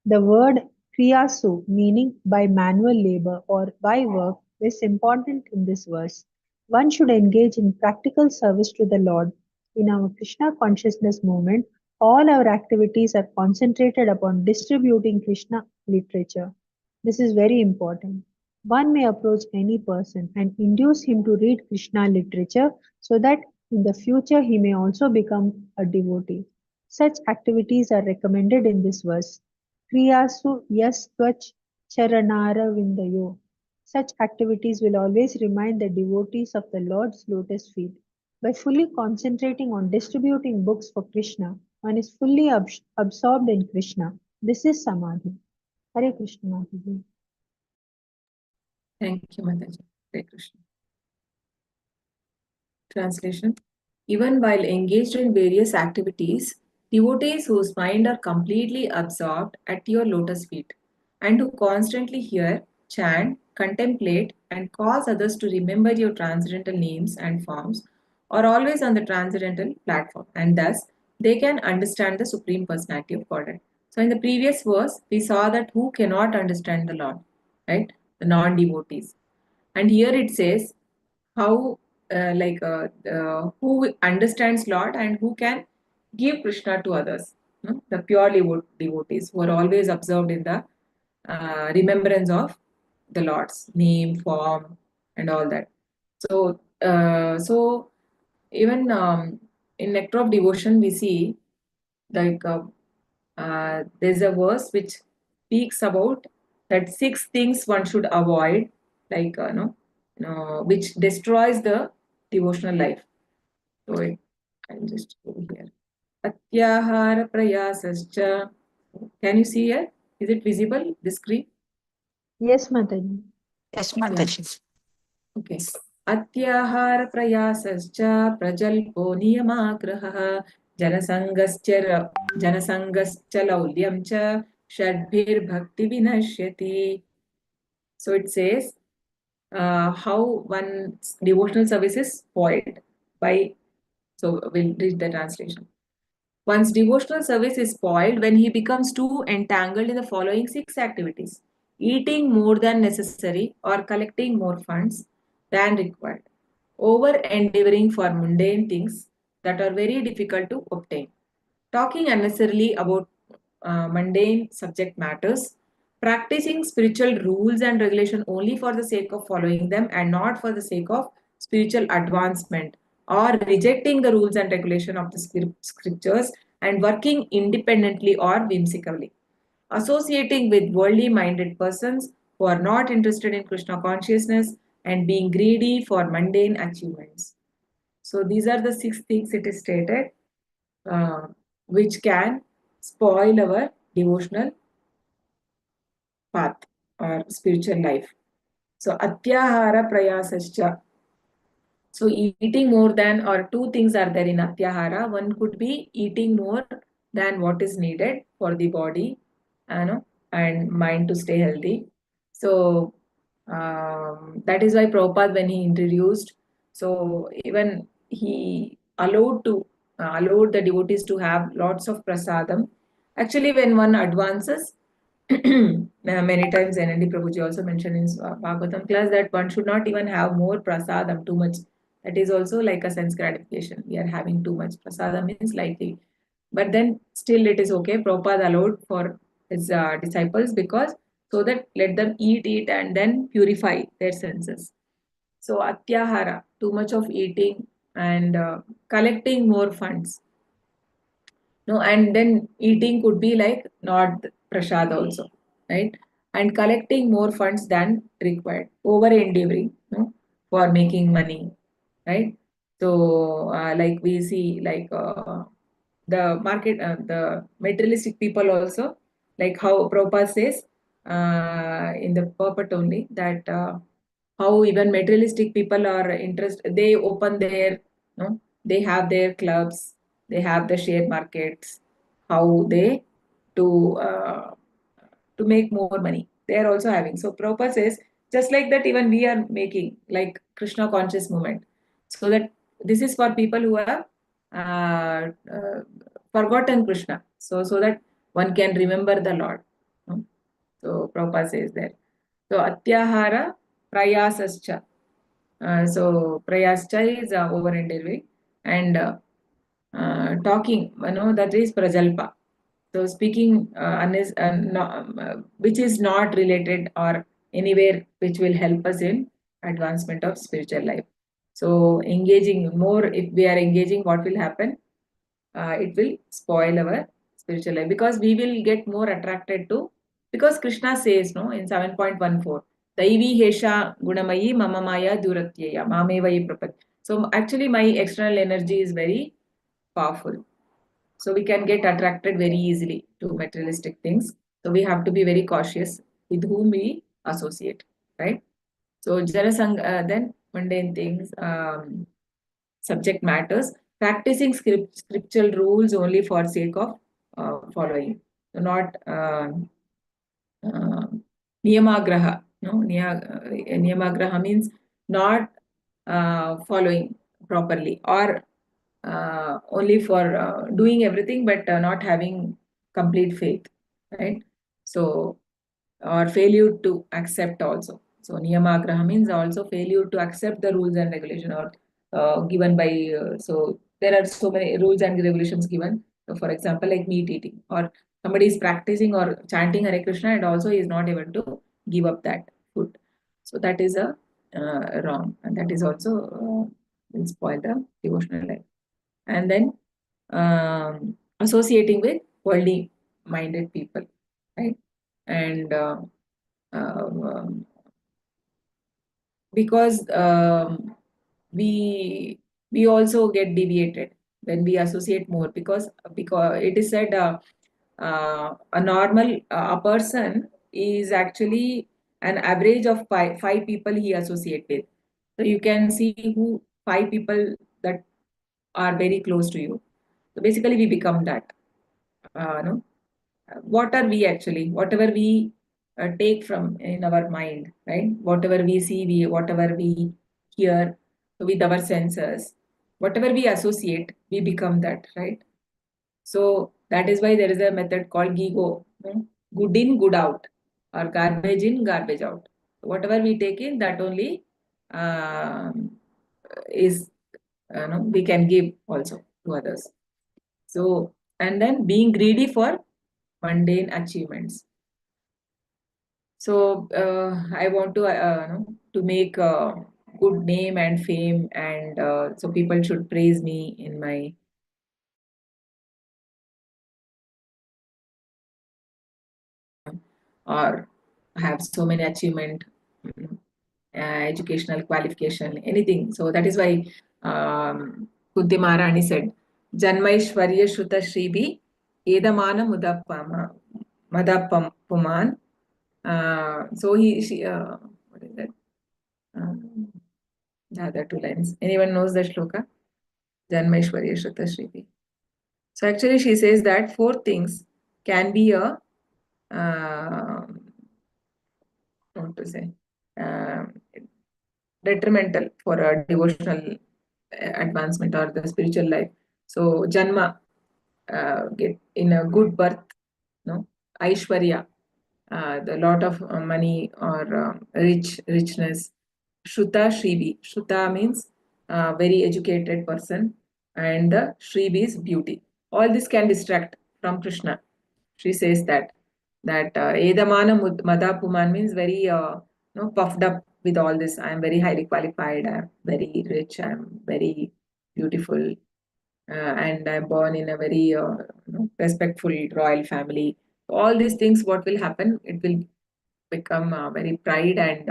The word kriyasu, meaning by manual labor or by work, is important in this verse. One should engage in practical service to the Lord. In our Krishna consciousness movement, all our activities are concentrated upon distributing Krishna literature. This is very important. One may approach any person and induce him to read Krishna literature so that in the future he may also become a devotee. Such activities are recommended in this verse. Kriyasu yas tvach charanara vindayo. Such activities will always remind the devotees of the Lord's lotus feet. By fully concentrating on distributing books for Krishna, one is fully absorbed in Krishna. This is Samadhi. Hare Krishna, Mataji. Thank you, Mataji. Hare Krishna. Translation. Even while engaged in various activities, devotees whose mind are completely absorbed at your lotus feet and who constantly hear, chant, contemplate, and cause others to remember your transcendental names and forms are always on the transcendental platform, and thus they can understand the Supreme Personality of Godhead. So, in the previous verse, we saw that who cannot understand the Lord, right? The non devotees. And here it says, how who understands Lord and who can give Krishna to others. The pure devotees who are always observed in the remembrance of the Lord's name, form, and all that. So even in Nectar of Devotion, we see like there's a verse which speaks about that 6 things one should avoid, like which destroys the devotional life. So I'll just go here. Atyahara prayasascha. Can you see here? Is it visible, the screen? Yes, Mataji. Yes, Mataji. Okay. Atyahara prayasascha prajalpo niyamagrahah janasangascha laulyam cha shadbhir bhakti vinashyati. So it says how one devotional service is spoiled by. So we'll read the translation. One's devotional service is spoiled when he becomes too entangled in the following 6 activities: eating more than necessary or collecting more funds than required, over endeavoring for mundane things that are very difficult to obtain, talking unnecessarily about mundane subject matters, practicing spiritual rules and regulation only for the sake of following them and not for the sake of spiritual advancement, or rejecting the rules and regulation of the scriptures and working independently or whimsically, associating with worldly minded persons who are not interested in Krishna consciousness, and being greedy for mundane achievements. So these are the 6 things it is stated which can spoil our devotional path or spiritual life. So atyahara prayasascha. So eating more than, or 2 things are there in atyahara. One could be eating more than what is needed for the body and mind to stay healthy. So that is why Prabhupada, when he introduced, so even he allowed the devotees to have lots of prasadam. Actually, when one advances, many times NND Prabhuji also mentioned in Bhagavatam class that one should not even have more prasadam, too much. That is also like a sense gratification. We are having too much. Prasadam means slightly. But then still it is okay. Prabhupada allowed for his disciples, because so that let them eat and then purify their senses. So atyahara, too much of eating and collecting more funds. No, and then eating could be like not prasad also, right? And collecting more funds than required, over endeavoring, for making money, right? So like we see, like the market, the materialistic people also, like how Prabhupada says in the purport only, that how even materialistic people are interested. They open their, they have their clubs, they have the share markets, how they to make more money. They are also having. So Prabhupada says, just like that, even we are making like Krishna conscious movement. So that this is for people who have forgotten Krishna. So that one can remember the Lord. So Prabhupada says there. So atyahara prayasascha. So prayascha is over endeavoring, and talking, that is prajalpa. So speaking which is not related or anywhere which will help us in advancement of spiritual life. So engaging more, if we are engaging, what will happen? It will spoil our spiritual life, because we will get more attracted to, because Krishna says in 7.14, Daivi Hesha Gunamayi Mama Maya Duratyaya Mamevayi Prapat. So actually my external energy is very powerful. So we can get attracted very easily to materialistic things. So we have to be very cautious with whom we associate, right? So then mundane things, subject matters, practicing scriptural rules only for sake of following, so not niyamagraha. No, niyamagraha means not following properly, or only for doing everything but not having complete faith, right? So, or failure to accept also. So niyamagraha means also failure to accept the rules and regulation, or given by, so there are so many rules and regulations given. So for example, like meat eating, or somebody is practicing or chanting Hare Krishna and also is not able to give up that food. So that is a wrong, and that is also will spoil the devotional life. And then associating with worldly minded people, right? And because we also get deviated when we associate more, because it is said a normal a person is actually an average of five people he associate with. So you can see who 5 people that are very close to you. So basically we become that. No? What are we actually? Whatever we take from in our mind, right? Whatever we see, whatever we hear with our senses, whatever we associate, we become that, right? So that is why there is a method called GIGO, good in, good out, or garbage in, garbage out. Whatever we take in, that only is we can give also to others. So, and then being greedy for mundane achievements. So I want to make a good name and fame, and so people should praise me in my or have so many achievement, educational qualification, anything. So that is why Kunti Maharani said, Janmaishwarya Shuta Shribi Edamana Mudapam Puman. So she what is that? The other 2 lines. Anyone knows the shloka? Janmaishwarya Shuta Shribi. So actually she says that 4 things can be a what to say, detrimental for a devotional advancement or the spiritual life. So Janma, get in a good birth, no, Aishwarya, the lot of money or richness. Shruta Shribi. Shruta means very educated person, and the Shribi is beauty. All this can distract from Krishna. She says that Edamana Madapuman means very puffed up with all this. I am very highly qualified. I am very rich. I am very beautiful, and I'm born in a very respectful royal family. All these things, what will happen? It will become very pride, and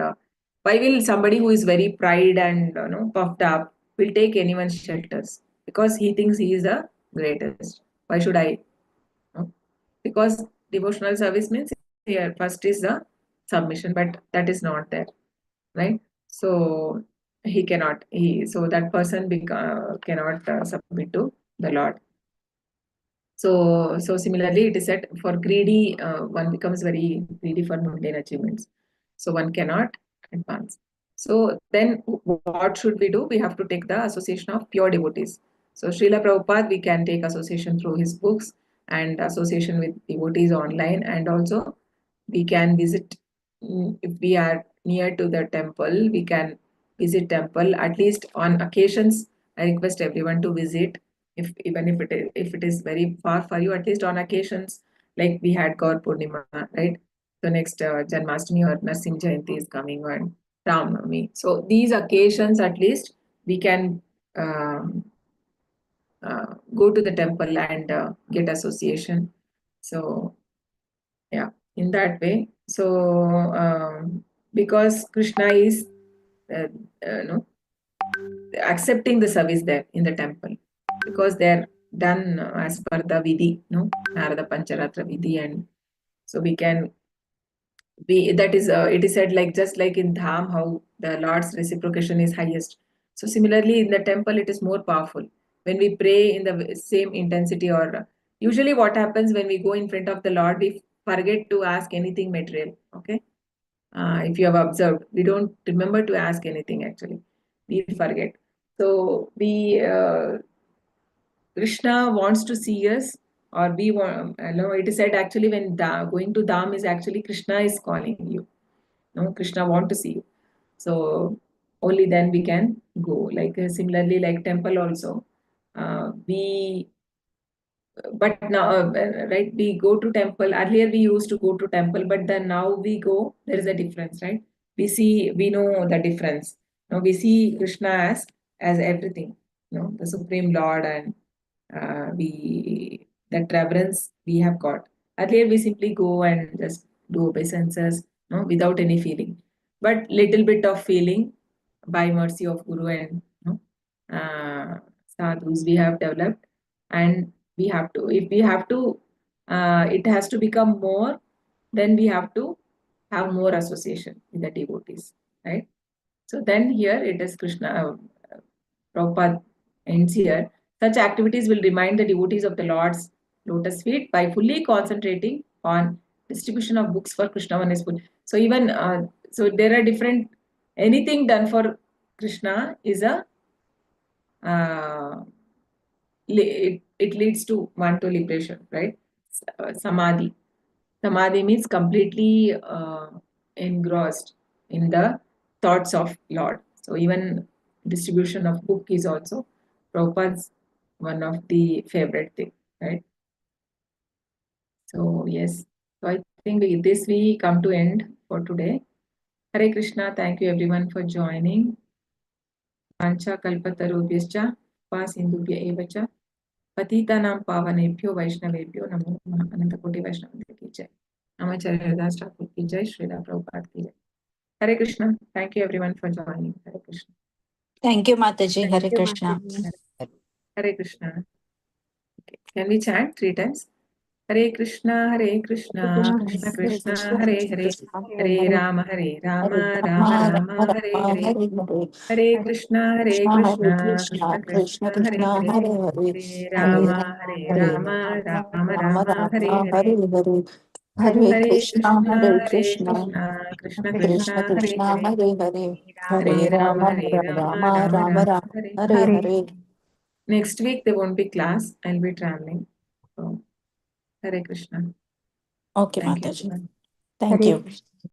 why will somebody who is very pride and puffed up will take anyone's shelters? Because he thinks he is the greatest. Why should I? No? Because devotional service means here first is the submission, but that is not there, right? So he cannot. So that person cannot submit to the Lord. So similarly, it is said for greedy, one becomes very greedy for mundane achievements. So one cannot advance. So then what should we do? We have to take the association of pure devotees. So Srila Prabhupada, we can take association through his books and association with devotees online, and also we can visit, if we are near to the temple, we can visit temple at least on occasions. I request everyone to visit, even if it is very far for you, at least on occasions, like we had Gaur Purnima, right? So next Janmashtami or Narsimha Jayanti is coming, on Ram Navami. So these occasions, at least we can go to the temple and get association. So yeah, in that way. So because Krishna is no accepting the service there in the temple, because there done as per the Vidhi, no? Narada Pancharatra Vidhi, and so we can that is it is said like just like in Dham how the Lord's reciprocation is highest. So similarly in the temple it is more powerful when we pray in the same intensity, or usually what happens when we go in front of the Lord, we forget to ask anything material. Okay, if you have observed, we don't remember to ask anything actually. We forget. So we Krishna wants to see us, or we want. No, it is said actually when going to Dham is actually Krishna is calling you. No, Krishna want to see you. So only then we can go. Like similarly, like temple also. We but now right, we go to temple. Earlier we used to go to temple, but then now we go. There is a difference, right? We know the difference. Now we see Krishna as everything. The Supreme Lord, and we that reverence we have got. Earlier we simply go and just do obeisances, without any feeling, but little bit of feeling by mercy of Guru and sadhus we have developed, and we have to, if we have to, it has to become more, then we have to have more association with the devotees, right? So then here it is Krishna, Prabhupada ends here. Such activities will remind the devotees of the Lord's lotus feet by fully concentrating on distribution of books for Krishna one is full. So even so there are different, anything done for Krishna is a it leads to one to liberation, right? Samadhi. Samadhi means completely engrossed in the thoughts of Lord. So even distribution of book is also Prabhupada's one of the favorite thing, right? So yes, so I think with this we come to end for today. Hare Krishna, thank you everyone for joining. Pancha kalpatarubhyascha sindhubhya evacha पतितानां पावनेभ्यो वैष्णवेभ्यो नमो नमः. अनंत कोटि वैष्णव की जय. Namacharya Das Thakur ki jai. Srila Prabhupada ki jai. Hare Krishna. Thank you everyone for joining. Hare Krishna. Thank you, Mataji. Hare Thank you, Krishna. Mataji. Hare Krishna. Okay. Can we chant 3 times? Hare Krishna, Hare Krishna, Krishna Krishna, Hare Hare, Hare Rama, Rama, Rama, Hare Hare. Hare Krishna, Hare Krishna, Krishna Krishna Krishna, Hare Krishna, Hare, Hare Hare, Hare Hare Rama, Rama, Rama Rama, Hare Rama, Hare. Hare Hare, Hare Hare Krishna, Hare Krishna, Hare Krishna, Krishna, Krishna Krishna Krishna, Hare Krishna, Hare, Hare Hare, Hare Hare Rama, Rama, Rama, Rama Rama Rama, Rama, Rama, Hare. Hare Hare. Next week there won't be class. I'll be traveling. So Hare Krishna. Okay, Thank you, Mataji. everyone. Thank Hare you. Krishna.